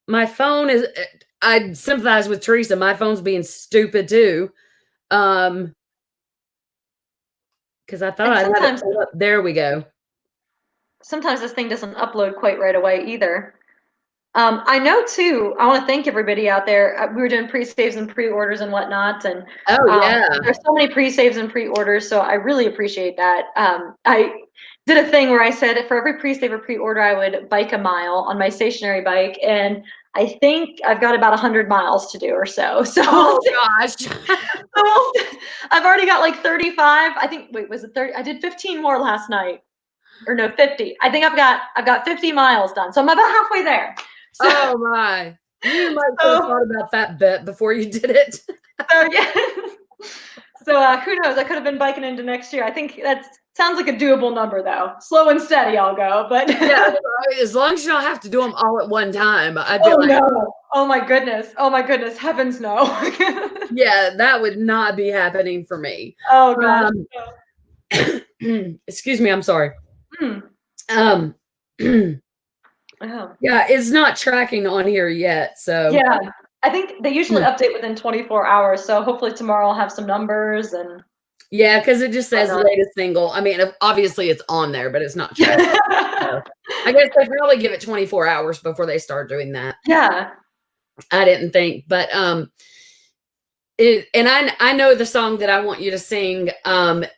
My phone is. I sympathize with Theresa. My phone's being stupid too. Because I thought I had it pulled up. There we go. Sometimes this thing doesn't upload quite right away either. I know too. I want to thank everybody out there. We were doing pre-saves and pre-orders and whatnot, and there's so many pre-saves and pre-orders. So I really appreciate that. I did a thing where I said for every pre-save or pre-order, I would bike a mile on my stationary bike, and I think I've got about 100 miles to do or so. So gosh, I've already got like 35. I think. Wait, was it 30? I did 15 more last night, or no, 50. I think I've got 50 miles done. So I'm about halfway there. So, oh my! You might have thought about that bit before you did it. So yeah. So who knows? I could have been biking into next year. I think that sounds like a doable number, though. Slow and steady, I'll go. But yeah, as long as you don't have to do them all at one time. No! Oh my goodness! Oh my goodness! Heavens no! Yeah, that would not be happening for me. Oh gosh. Excuse me. I'm sorry. Oh. Yeah, it's not tracking on here yet. So yeah, I think they usually update within 24 hours. So hopefully tomorrow I'll have some numbers and. Yeah, because it just says latest single. I mean, obviously it's on there, but it's not tracking. So I guess they probably give it 24 hours before they start doing that. Yeah. I didn't think, but and I know the song that I want you to sing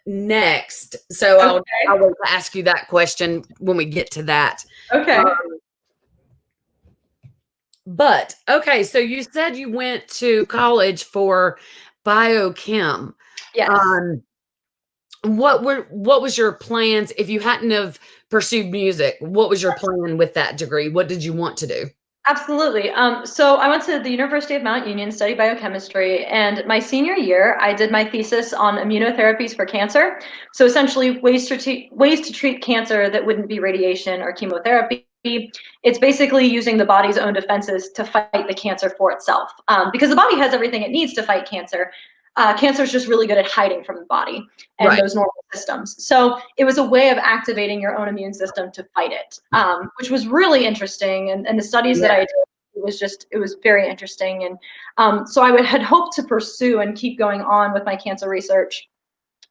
next. So I will ask you that question when we get to that. Okay. But okay, so you said you went to college for biochem. Yes. What was your plans if you hadn't have pursued music? What was your plan with that degree? What did you want to do? Absolutely. So I went to the University of Mount Union, studied biochemistry, and my senior year, I did my thesis on immunotherapies for cancer. So essentially, ways to treat cancer that wouldn't be radiation or chemotherapy. It's basically using the body's own defenses to fight the cancer for itself, because the body has everything it needs to fight cancer. Cancer is just really good at hiding from the body and those normal systems. So it was a way of activating your own immune system to fight it, which was really interesting. And the studies that I did, it was very interesting. And so I had hoped to pursue and keep going on with my cancer research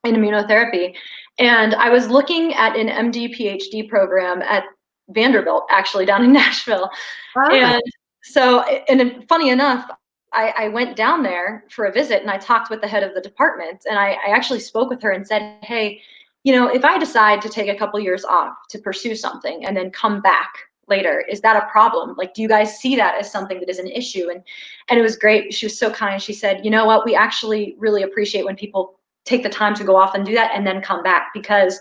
in immunotherapy. And I was looking at an MD PhD program at Vanderbilt, actually down in Nashville. And so, and funny enough, I went down there for a visit and I talked with the head of the department, and I actually spoke with her and said, hey, if I decide to take a couple years off to pursue something and then come back later, is that a problem? Like, do you guys see that as something that is an issue? And it was great. She was so kind. She said, you know what, we actually really appreciate when people take the time to go off and do that and then come back, because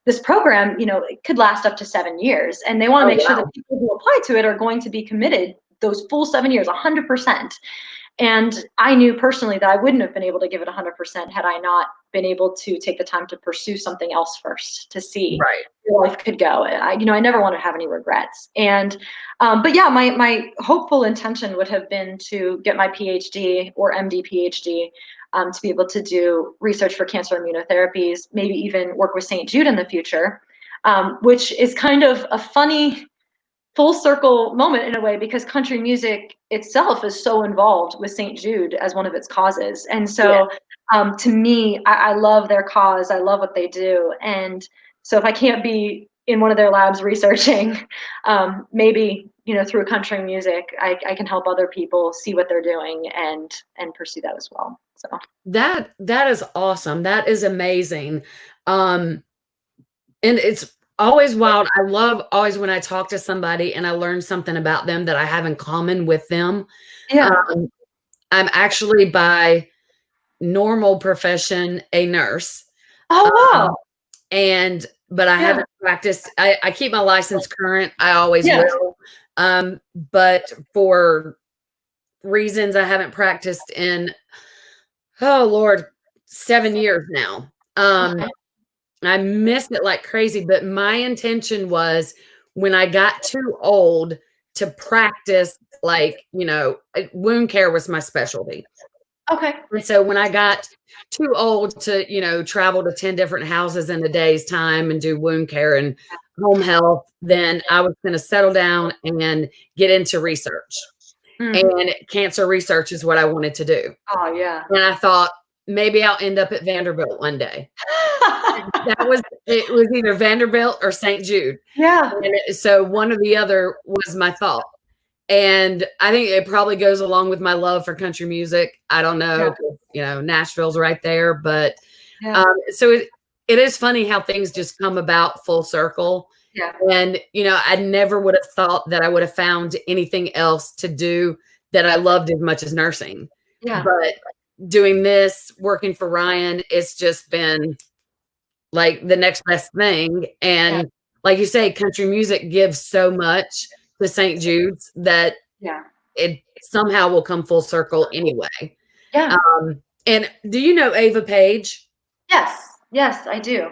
this program, it could last up to 7 years, and they want to make sure that people who apply to it are going to be committed those full 7 years, 100%. And I knew personally that I wouldn't have been able to give it 100% had I not been able to take the time to pursue something else first to see Right. where life could go. I never want to have any regrets. And, but yeah, my hopeful intention would have been to get my PhD or MD PhD, to be able to do research for cancer immunotherapies, maybe even work with St. Jude in the future, which is kind of a funny full circle moment in a way, because country music itself is so involved with St. Jude as one of its causes. And Yeah. so to me, I love their cause. I love what they do. And so if I can't be in one of their labs researching, maybe, through country music, I can help other people see what they're doing and pursue that as well. So That is awesome. That is amazing. Um, and it's always wild. I love always when I talk to somebody and I learn something about them that I have in common with them. yeah. Um, I'm actually by normal profession a nurse. Oh Um, wow. but I Yeah. haven't practiced. I keep my license current. I always Yes. will. But for reasons I haven't practiced in, oh Lord, 7 years now. Okay. I miss it like crazy, but my intention was when I got too old to practice, like, wound care was my specialty. Okay. And so when I got too old to, travel to 10 different houses in a day's time and do wound care and home health, then I was going to settle down and get into research. Mm. And cancer research is what I wanted to do. Oh yeah. And I thought maybe I'll end up at Vanderbilt one day. It was either Vanderbilt or St. Jude. Yeah. And so one or the other was my thought. And I think it probably goes along with my love for country music. I don't know, Nashville's right there, but Yeah. so it is funny how things just come about full circle. Yeah. And I never would have thought that I would have found anything else to do that I loved as much as nursing. Yeah. But doing this, working for Ryan, it's just been like the next best thing. And like you say, country music gives so much to St. Jude's that Yeah. it somehow will come full circle anyway. Yeah. And do you know Ava Paige? Yes. Yes, I do.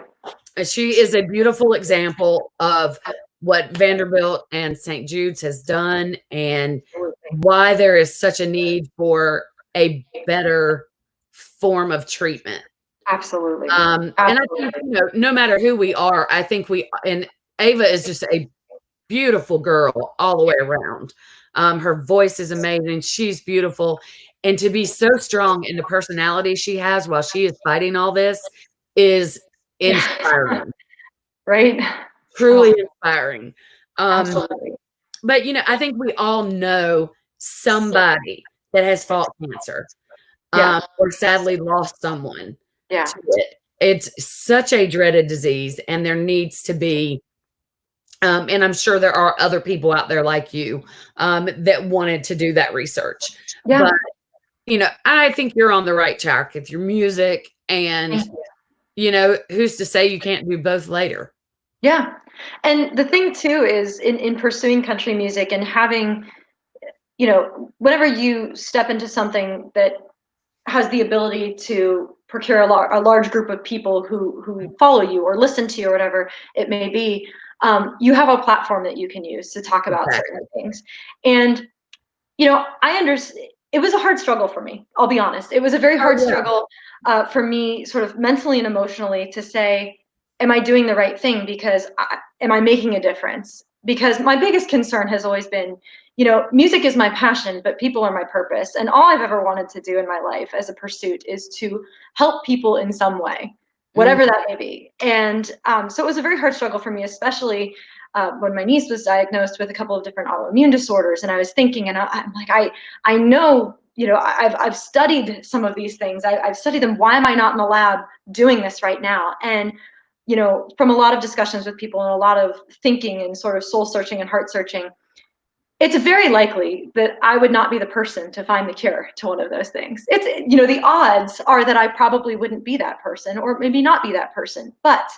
She is a beautiful example of what Vanderbilt and St. Jude's has done and why there is such a need for a better form of treatment. Absolutely. And I think, no matter who we are, I think and Ava is just a beautiful girl all the way around. Her voice is amazing. She's beautiful. And to be so strong in the personality she has while she is fighting all this is inspiring. Right? Truly inspiring. Absolutely. But, I think we all know somebody that has fought cancer, Yeah. or sadly lost someone Yeah. to it. It's such a dreaded disease, and there needs to be, and I'm sure there are other people out there like you, that wanted to do that research. Yeah. But, I think you're on the right track with your music, and, who's to say you can't do both later? Yeah. And the thing too is in pursuing country music and having, whenever you step into something that has the ability to procure a large group of people who follow you or listen to you or whatever it may be, you have a platform that you can use to talk about certain things. And, I understand. It was a hard struggle for me. I'll be honest. It was a very hard struggle for me, sort of mentally and emotionally, to say, am I doing the right thing? Because am I making a difference? Because my biggest concern has always been, music is my passion, but people are my purpose. And all I've ever wanted to do in my life as a pursuit is to help people in some way, whatever that may be. And so it was a very hard struggle for me, especially when my niece was diagnosed with a couple of different autoimmune disorders. And I was thinking, and I'm like, I know, I've studied some of these things. I've studied them. Why am I not in the lab doing this right now? And, from a lot of discussions with people and a lot of thinking and sort of soul searching and heart searching, it's very likely that I would not be the person to find the cure to one of those things. It's, the odds are that I probably wouldn't be that person, or maybe not be that person. But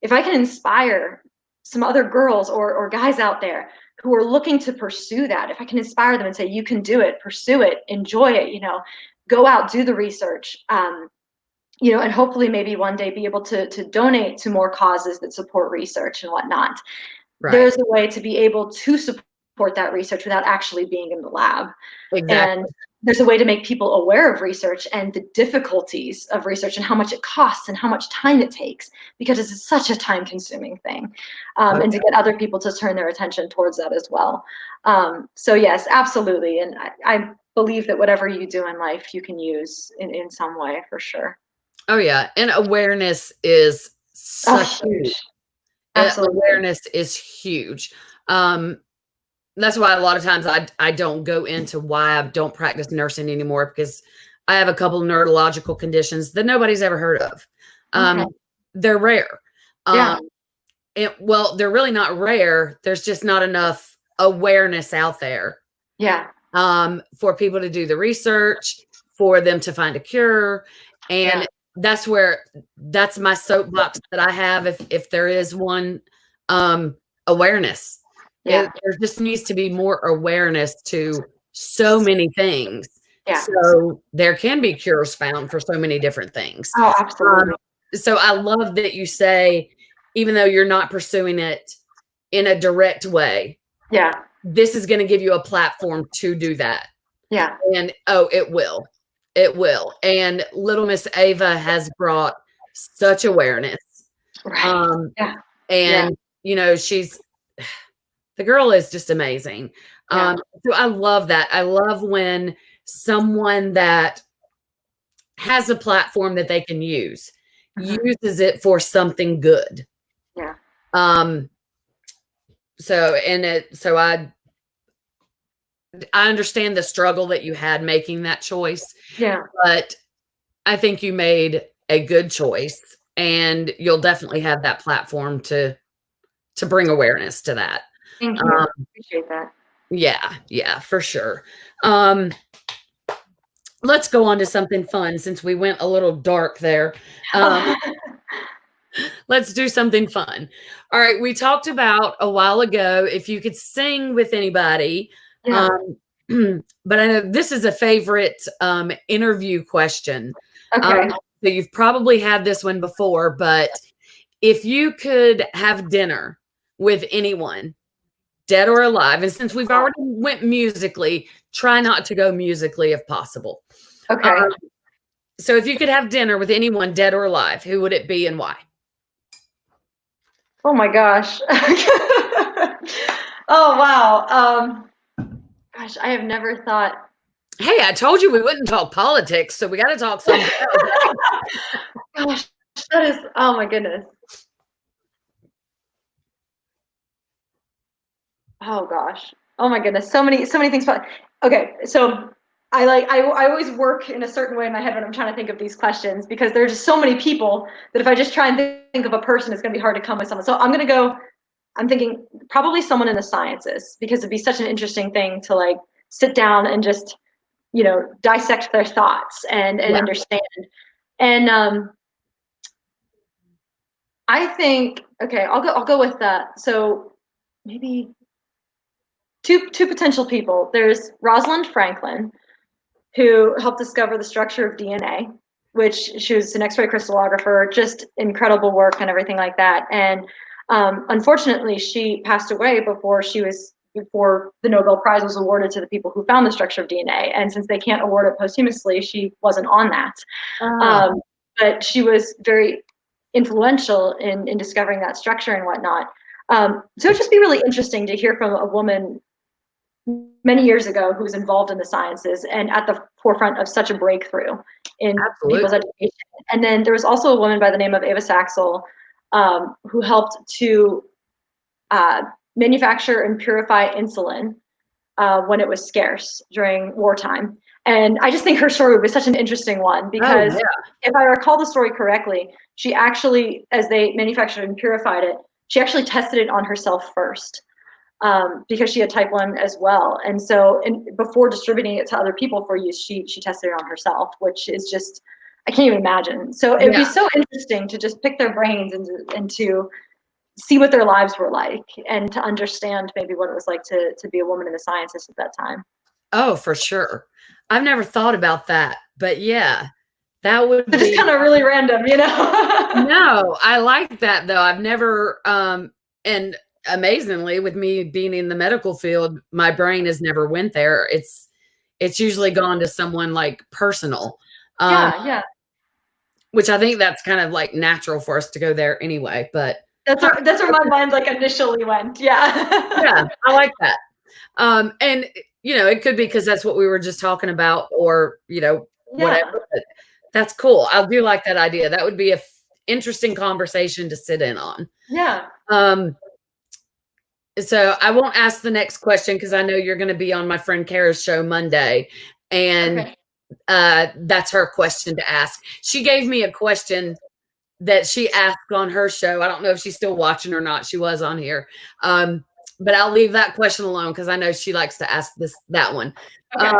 if I can inspire some other girls or guys out there who are looking to pursue that, if I can inspire them and say, you can do it, pursue it, enjoy it, you know, go out, do the research, you know, and hopefully maybe one day be able to donate to more causes that support research and whatnot. Right. There's a way to be able to support that research without actually being in the lab. And Exactly. there's a way to make people aware of research and the difficulties of research and how much it costs and how much time it takes, because it's such a time consuming thing. And to get other people to turn their attention towards that as well. So yes, absolutely. And I believe that whatever you do in life, you can use in some way for sure. Oh yeah, and awareness is Oh, such huge. Absolutely. awareness is huge. Um, that's why a lot of times I don't go into why I don't practice nursing anymore, because I have a couple of neurological conditions that nobody's ever heard of. Okay. They're rare. Yeah. Well, they're really not rare. There's just not enough awareness out there Yeah. for people to do the research, for them to find a cure. And Yeah. that's my soapbox that I have, if there is one, awareness. Yeah. There just needs to be more awareness to so many things. Yeah. So there can be cures found for so many different things. Oh, absolutely. So I love that you say, even though you're not pursuing it in a direct way, Yeah. this is going to give you a platform to do that. Yeah. And oh, it will. It will. And little Miss Ava has brought such awareness. Right. Yeah. And you know, the girl is just amazing. Yeah. So I love that. I love when someone that has a platform that they can use uses it for something good. Yeah. So I understand the struggle that you had making that choice. Yeah. But I think you made a good choice, and you'll definitely have that platform to bring awareness to that. Thank you. Appreciate that. Yeah, for sure. Let's go on to something fun, since we went a little dark there. Let's do something fun. All right, we talked about a while ago if you could sing with anybody. Yeah. But I know this is a favorite interview question. Okay. So you've probably had this one before, but if you could have dinner with anyone, dead or alive, and since we've already went musically, try not to go musically if possible. Okay. So if you could have dinner with anyone, dead or alive, who would it be and why? Oh my gosh. Oh wow. Gosh, I have never thought. Hey, I told you we wouldn't talk politics, so we got to talk something else. Gosh, that is. Oh my goodness. Oh gosh. Oh my goodness. So many things. Okay, so I always work in a certain way in my head when I'm trying to think of these questions, because there are just so many people that if I just try and think of a person, it's going to be hard to come with someone. So I'm thinking probably someone in the sciences, because it'd be such an interesting thing to like sit down and just, you know, dissect their thoughts and understand. And I think, okay, I'll go with that. So maybe two potential people. There's Rosalind Franklin, who helped discover the structure of DNA, which she was an X-ray crystallographer, just incredible work and everything like that. And unfortunately, she passed away before the Nobel Prize was awarded to the people who found the structure of DNA. And since they can't award it posthumously, she wasn't on that. But she was very influential in discovering that structure and whatnot. So it'd just be really interesting to hear from a woman many years ago who was involved in the sciences and at the forefront of such a breakthrough in people's education. And then there was also a woman by the name of Ava Saxel, who helped to manufacture and purify insulin when it was scarce during wartime. And I just think her story would be such an interesting one, because if I recall the story correctly, she actually, as they manufactured and purified it, she actually tested it on herself first, because she had type 1 as well. And so before distributing it to other people for use, she tested it on herself, which is just, I can't even imagine. So it'd be so interesting to just pick their brains and to see what their lives were like and to understand maybe what it was like to be a woman in the sciences at that time. Oh, for sure. I've never thought about that, but yeah, that would It's just be kind of really random, you know? no, I like that though. I've never and amazingly with me being in the medical field, my brain has never went there. It's usually gone to someone like personal. Um, Yeah, yeah. which I think that's kind of like natural for us to go there anyway, but That's where my mind like initially went. yeah, Yeah. I like that. And it could be because that's what we were just talking about, or Yeah. whatever. But that's cool. I do like that idea. That would be a interesting conversation to sit in on. Yeah. So I won't ask the next question because I know you're going to be on my friend Kara's show Monday, and Okay. that's her question to ask. She gave me a question that she asked on her show. I don't know if she's still watching or not. She was on here. But I'll leave that question alone because I know she likes to ask that one. Okay.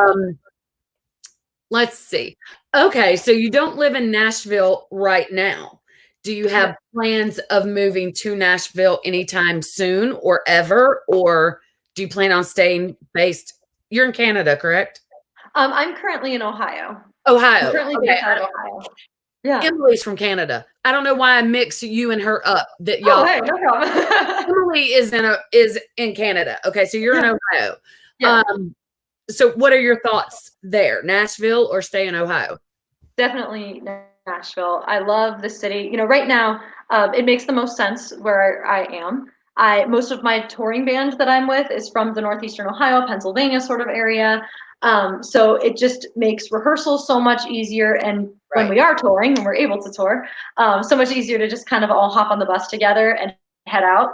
Let's see. Okay, so you don't live in Nashville right now. Do you have plans of moving to Nashville anytime soon or ever? Or do you plan on staying based? You're in Canada, correct? I'm currently in Ohio. I'm Ohio. currently Okay. based out of Ohio. Yeah. Emily's from Canada. I don't know why I mix you and her up. That Oh, y'all. hey, no problem. Emily is in Canada. Okay, so you're in Yeah. Ohio. Yeah. So what are your thoughts there? Nashville or stay in Ohio? Definitely Nashville. I love the city. You know, right now, it makes the most sense where I am. Most of my touring band that I'm with is from the northeastern Ohio, Pennsylvania sort of area. So it just makes rehearsals so much easier. And when Right. we are touring, and we're able to tour, so much easier to just kind of all hop on the bus together and head out.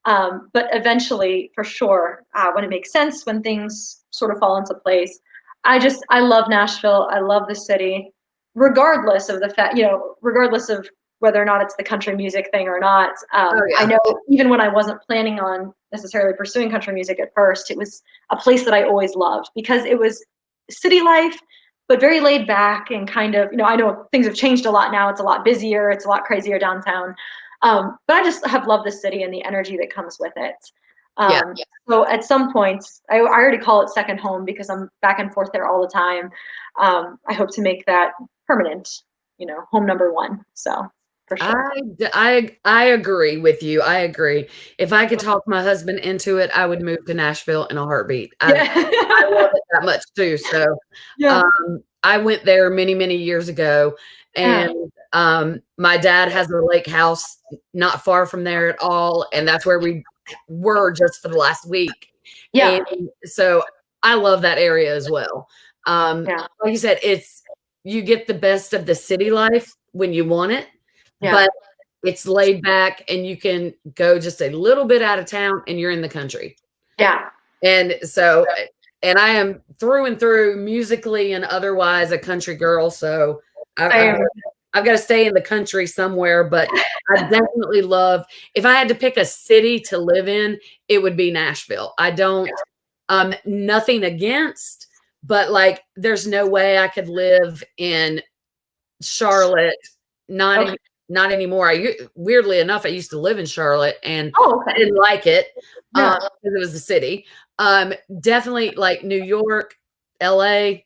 But eventually, for sure, when it makes sense, when things sort of fall into place, I love Nashville. I love the city regardless of the fact, regardless of whether or not it's the country music thing or not. Oh I yeah. know even when I wasn't planning on necessarily pursuing country music at first, it was a place that I always loved because it was city life, but very laid back and kind of, I know things have changed a lot now. It's a lot busier. It's a lot crazier downtown. But I just have loved the city and the energy that comes with it. Yeah. So at some points, I already call it second home because I'm back and forth there all the time. I hope to make that permanent, home number one. So for sure. I agree with you. I agree. If I could talk my husband into it, I would move to Nashville in a heartbeat. I love Yeah. it that much too. So Yeah. I went there many, many years ago, Yeah. and my dad has a lake house not far from there at all, and that's where we were just for the last week. Yeah. And so I love that area as well. Yeah. Like you said, you get the best of the city life when you want it, Yeah. but it's laid back and you can go just a little bit out of town and you're in the country. Yeah. And so, and I am through and through musically and otherwise a country girl. So I've got to stay in the country somewhere, but I definitely love, if I had to pick a city to live in, it would be Nashville. I don't, nothing against, but like, there's no way I could live in Charlotte. Not anymore. Weirdly enough, I used to live in Charlotte and I didn't like it because it was the city. Definitely like New York, LA.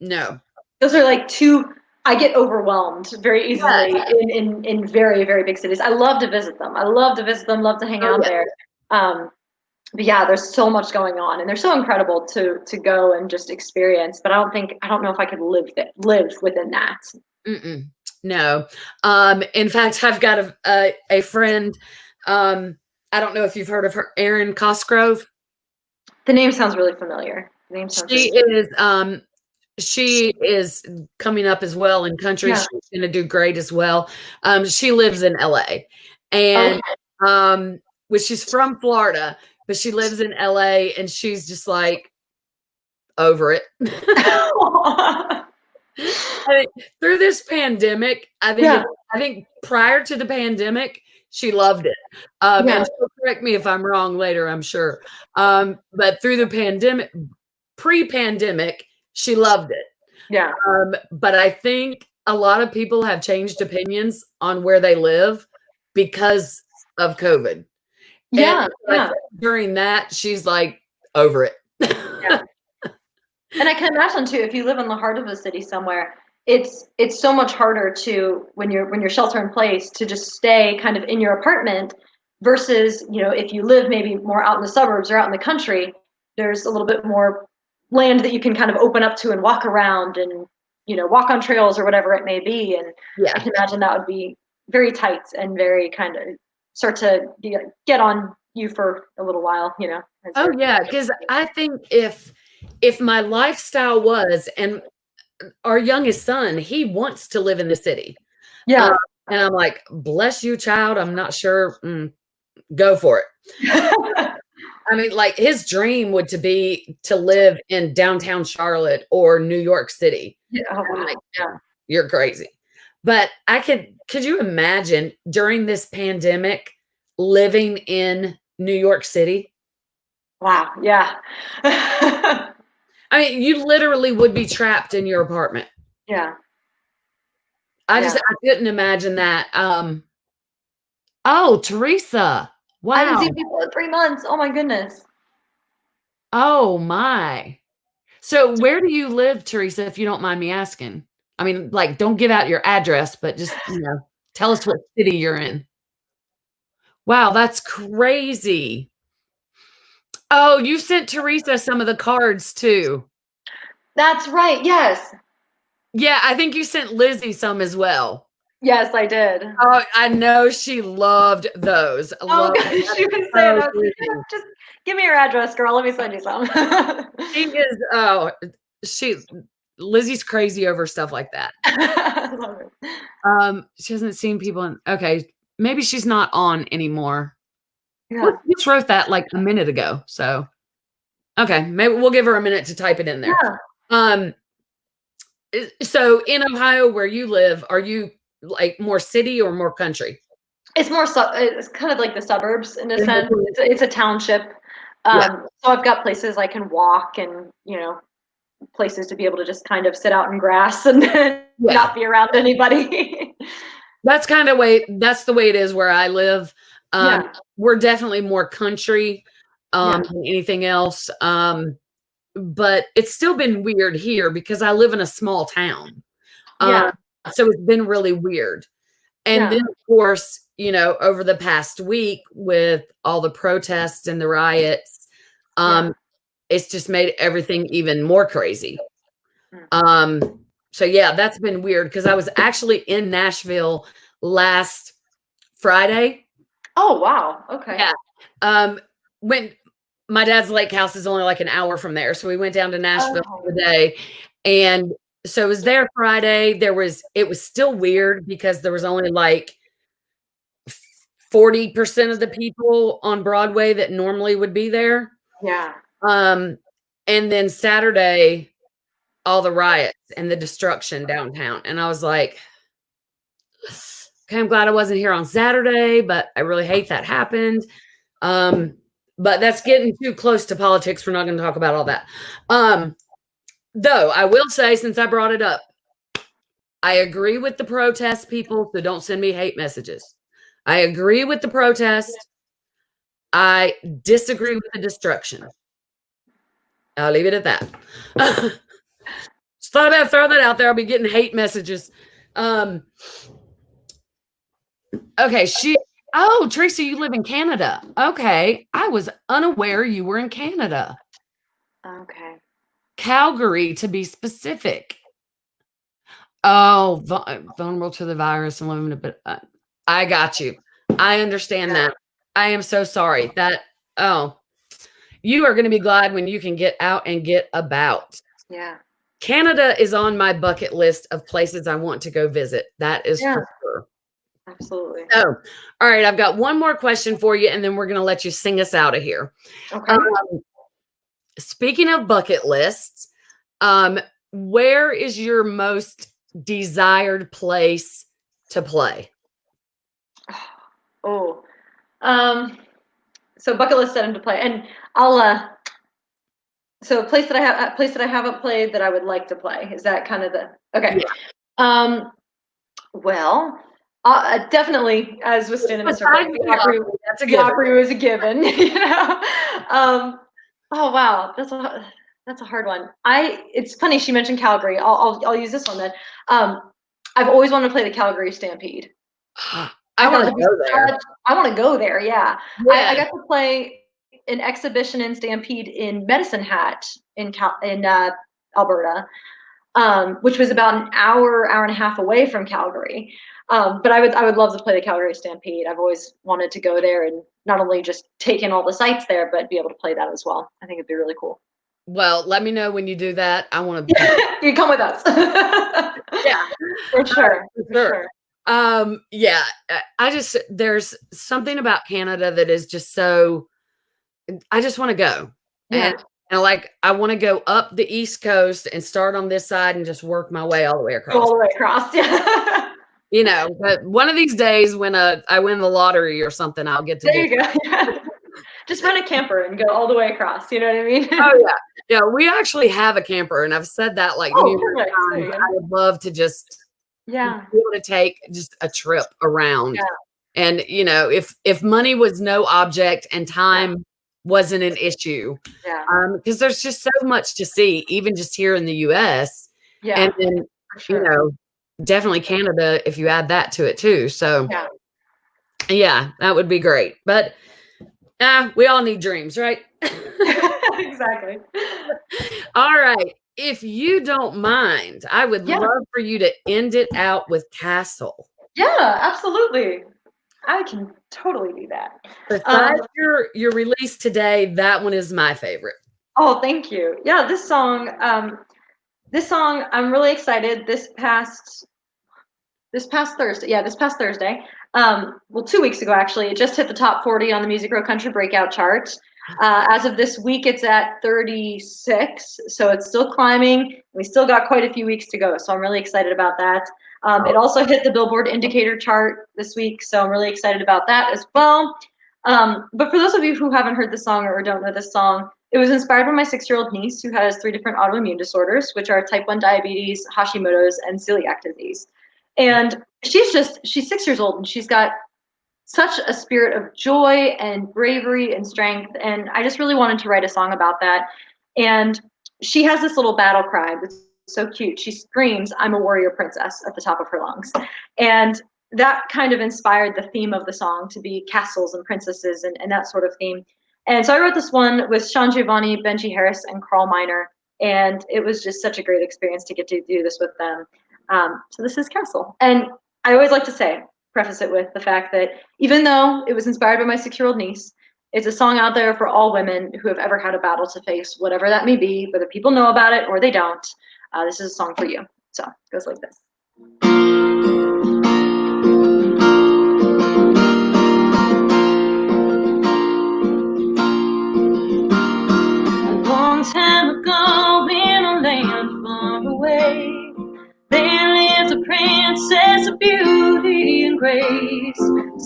No. Those are like two. I get overwhelmed very easily Yes. in very, very big cities. I love to visit them. I love to visit them, love to hang out there. But yeah, there's so much going on and they're so incredible to go and just experience. But I don't know if I could live within that. Mm-mm. No. In fact, I've got a friend. I don't know if you've heard of her, Erin Cosgrove. The name sounds really familiar. She is coming up as well in country. Yeah. She's going to do great as well. She lives in LA, and which she's from Florida, but she lives in LA, and she's just like over it. I mean, through this pandemic, I think prior to the pandemic, she loved it. And she'll correct me if I'm wrong later, I'm sure. But through the pandemic, pre-pandemic, she loved it. Yeah. But I think a lot of people have changed opinions on where they live because of COVID. And Yeah, yeah. during that, she's like over it. Yeah. And I can imagine too, if you live in the heart of a city somewhere, it's so much harder to when you're shelter in place to just stay kind of in your apartment versus, if you live maybe more out in the suburbs or out in the country, there's a little bit more land that you can kind of open up to and walk around and, walk on trails or whatever it may be. And I Yeah. can imagine that would be very tight and very kind of start to get on you for a little while, as Oh, you're. yeah, because I think if my lifestyle was and our youngest son, he wants to live in the city. Uh, Yeah. and I'm like, "Bless you, child, I'm not sure, go for it." I mean, like, his dream would to be to live in downtown Charlotte or New York City. Yeah, oh, I'm wow. like, Yeah. "You're crazy." But could you imagine during this pandemic living in New York City? Wow, yeah. I mean, you literally would be trapped in your apartment. Yeah, I yeah. couldn't imagine that. Oh, Theresa. I haven't Wow. seen people in 3 months, oh my goodness. Oh my. So where do you live, Theresa, if you don't mind me asking? I mean, like, don't give out your address, but just, tell us what city you're in. Wow, that's crazy. Oh, you sent Theresa some of the cards too. That's right, yes. Yeah, I think you sent Lizzie some as well. Yes, I did. Oh, I know she loved those. Oh Loved gosh, she was saying, so I was like, "Yeah, pretty. just give me your address, girl, let me send you some." She is she Lizzie's crazy over stuff like that. I love it. She hasn't seen people in okay, maybe she's not on anymore. We Yeah, just wrote that like a minute ago, so okay, maybe we'll give her a minute to type it in there. yeah. Um, so in Ohio where you live, are you like more city or more country? It's kind of like the suburbs in a In sense. between. It's a township. Yeah, So I've got places I can walk and, places to be able to just kind of sit out in grass and yeah. not be around anybody. That's the way it is where I live. Um, Yeah, we're definitely more country, yeah, than anything else. But it's still been weird here because I live in a small town. Um, yeah, so it's been really weird. And yeah, then, of course, over the past week with all the protests and the riots, yeah. um, it's just made everything even more crazy. Mm. So yeah, that's been weird because I was actually in Nashville last Friday. Oh, wow, okay. Yeah. When my dad's lake house is only like an hour from there. So we went down to Nashville for Oh, the day. And so it was there Friday. It was still weird because there was only like 40% of the people on Broadway that normally would be there. yeah, Um, and then Saturday, all the riots and the destruction downtown. And I was like, okay, I'm glad I wasn't here on Saturday, but I really hate that happened. Um, but that's getting too close to politics. We're not going to talk about all that. Though I will say, since I brought it up, I agree with the protest people, so don't send me hate messages. I agree with the protest. I disagree with the destruction. I'll leave it at that. Just thought about throwing that out there. I'll be getting hate messages. Um, okay, oh, Tracy, you live in Canada. Okay. I was unaware you were in Canada. okay. Calgary, to be specific. Oh, vulnerable to the virus and living a bit. I got you. I understand Yeah, that. I am so sorry. Oh, you are going to be glad when you can get out and get about. yeah, Canada is on my bucket list of places I want to go visit. That is yeah, for sure. absolutely. So, all right, I've got one more question for you, and then we're going to let you sing us out of here. Okay. Um, Speaking of bucket lists, where is your most desired place to play? Oh, um, so bucket list set him to play, and I'll, so a place that I haven't played that I would like to play. Is that kind of the okay? Yeah. Um, well, Definitely, as with Stand in the Circle, Besides the Opry, that's a the given. Opry was a given. You know. Oh wow, that's a hard one. It's funny she mentioned Calgary. I'll use this one then. I've always wanted to play the Calgary Stampede. I want to go there. I want to go there. Yeah, Yeah. I got to play an exhibition in Stampede in Medicine Hat in Alberta, which was about an hour and a half away from Calgary. But I would love to play the Calgary Stampede. I've always wanted to go there and not only just take in all the sights there, but be able to play that as well. I think it'd be really cool. Well, let me know when you do that. I want to. You come with us. Yeah, for sure. for sure. Yeah, there's something about Canada that is just so. I just want to go, Yeah. and like I want to go up the East Coast and start on this side and just work my way all the way Go across. all the way across. Yeah. You know, but one of these days when I win the lottery or something, I'll get to There do you go. Yeah. Just rent a camper and go all the way across. You know what I mean? Oh yeah. Yeah, we actually have a camper, and I've said that like numerous times. I would love to just be able to take just a trip around. Yeah. And you know, if money was no object and time wasn't an issue, because there's just so much to see, even just here in the US. Yeah. And then you know, definitely Canada if you add that to it too. So yeah, that would be great. But we all need dreams, right? Exactly. All right. If you don't mind, I would love for you to end it out with Castle. Yeah, absolutely. I can totally do that. Besides your release today, that one is my favorite. Oh, thank you. Yeah, this song, I'm really excited. This past Thursday. Yeah, this past Thursday. Well, 2 weeks ago, actually, it just hit the top 40 on the Music Row Country Breakout chart. As of this week, it's at 36, so it's still climbing. We still got quite a few weeks to go, so I'm really excited about that. It also hit the Billboard Indicator chart this week, so I'm really excited about that as well. But for those of you who haven't heard the song or don't know this song, it was inspired by my 6-year-old niece who has 3 different autoimmune disorders, which are type 1 diabetes, Hashimoto's, and celiac disease. And she's 6 years old, and she's got such a spirit of joy and bravery and strength. And I just really wanted to write a song about that. And she has this little battle cry that's so cute. She screams, "I'm a warrior princess," at the top of her lungs. And that kind of inspired the theme of the song to be castles and princesses and that sort of theme. And so I wrote this one with Sean Giovanni, Benji Harris, and Carl Miner. And it was just such a great experience to get to do this with them. So this is Castle. And I always like to preface it with the fact that even though it was inspired by my 6-year-old niece, it's a song out there for all women who have ever had a battle to face, whatever that may be, whether people know about it or they don't. This is a song for you. So it goes like this. A long time ago in a land far away, there lived a princess of beauty and grace,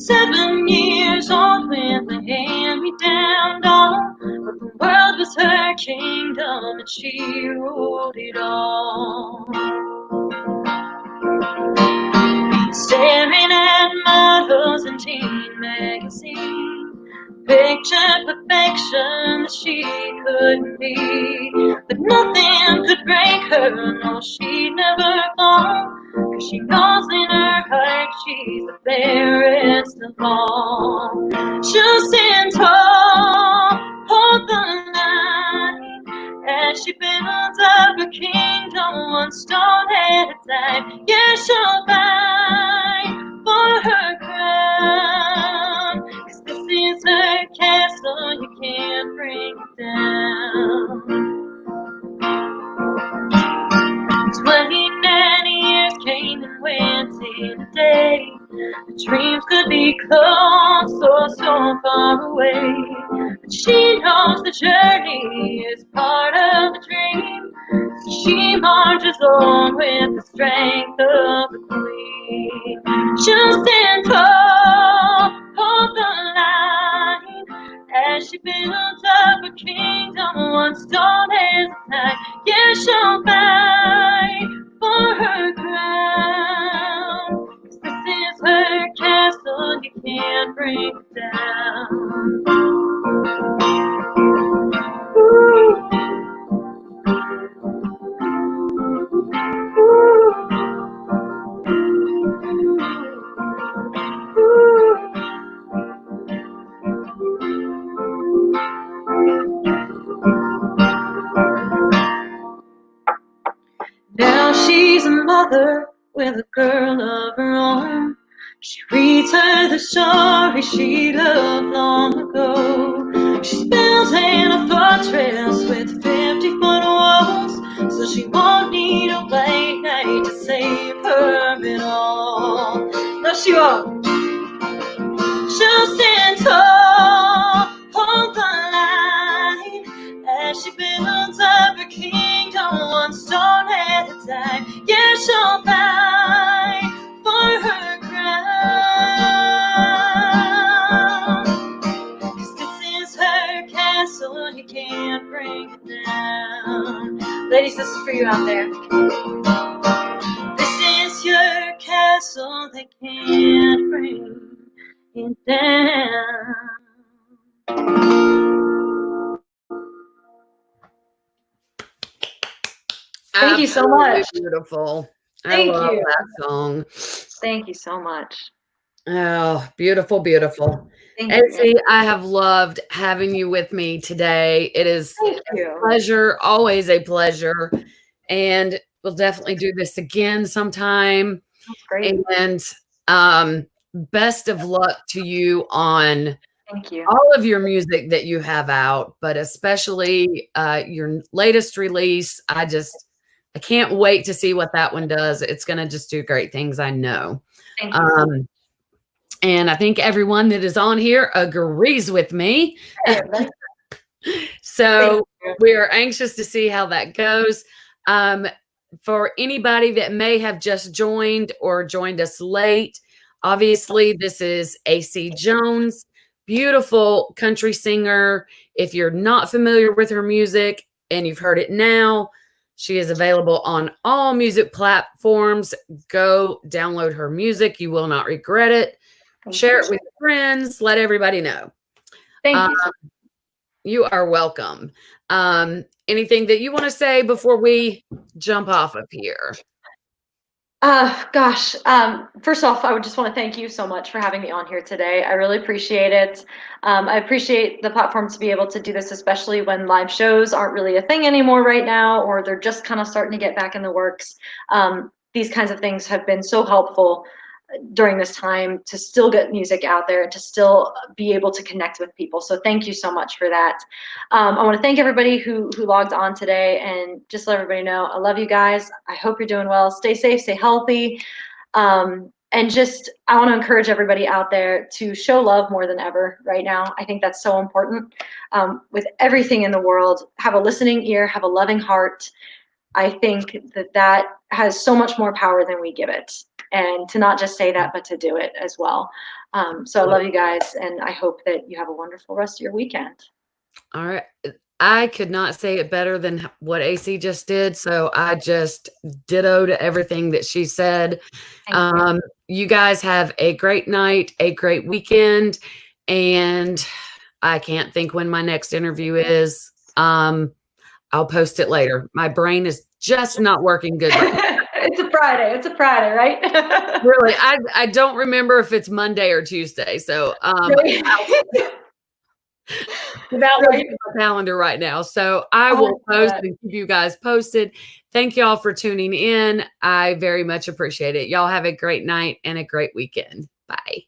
7 years old with a hand-me-down doll, but the world was her kingdom and she ruled it all. Staring at models and teen magazines, pictured perfection that she couldn't be, but nothing could break her, no, she'd never fall, 'cause she knows in her heart she's the fairest of all. She'll stand tall, hold the line, as she builds up her kingdom one stone at a time. Yeah, she'll fight for her crown, 'cause this is her castle, you can't bring it down. 29 years came and went in a day. The dreams could be close, so far away, but she knows the journey is part of the dream, so she marches on with the strength of the queen. She'll stand tall, hold the line, as she builds up her kingdom one stone at a time. Yeah, she'll fight for her crown, 'cause this is her Now she's a mother with a girl of her own. She reads her the story she loved long ago. She's building a fortress with 50-foot walls, so she won't need a late night to save her it all. No, she won't. She'll stand tall, hold the line, as she builds up her kingdom one stone at a time. Yeah, she'll fight for her crown, 'cause this is her castle, you can't bring it down. Ladies, this is for you out there. This is your castle, they can't bring it down. Thank you so much. Beautiful. Thank I love you. that song. Thank you so much. Oh, beautiful, beautiful. Thank you. Etsy, I have loved having you with me today. It is Thank a you. pleasure, always a pleasure. And we'll definitely do this again sometime. That's great. And best of luck to you on Thank you. all of your music that you have out, but especially your latest release. I can't wait to see what that one does. It's going to just do great things, I know. Thank you. And I think everyone that is on here agrees with me. So we are anxious to see how that goes. For anybody that may have just joined or joined us late, obviously this is AC Jones, beautiful country singer. If you're not familiar with her music and you've heard it now, she is available on all music platforms. Go download her music. You will not regret it. Share it with friends. Let everybody know. Thank you. You are welcome. Anything that you want to say before we jump off of here? Gosh, first off, I would just want to thank you so much for having me on here today. I really appreciate it. I appreciate the platform to be able to do this, especially when live shows aren't really a thing anymore right now, or they're just kind of starting to get back in the works. These kinds of things have been so helpful during this time to still get music out there and to still be able to connect with people. So thank you so much for that. I want to thank everybody who logged on today, and just let everybody know I love you guys. I hope you're doing well. Stay safe, stay healthy. And just, I want to encourage everybody out there to show love more than ever right now. I think that's so important. With everything in the world, have a listening ear, have a loving heart. I think that has so much more power than we give it. And to not just say that, but to do it as well. So I love you guys, and I hope that you have a wonderful rest of your weekend. All right. I could not say it better than what AC just did. So I just ditto to everything that she said. You guys have a great night, a great weekend. And I can't think when my next interview is. I'll post it later. My brain is just not working good right now. It's a Friday, right? Really, I don't remember if it's Monday or Tuesday. So without looking at my calendar right now. So I will post and keep you guys posted. Thank y'all for tuning in. I very much appreciate it. Y'all have a great night and a great weekend. Bye.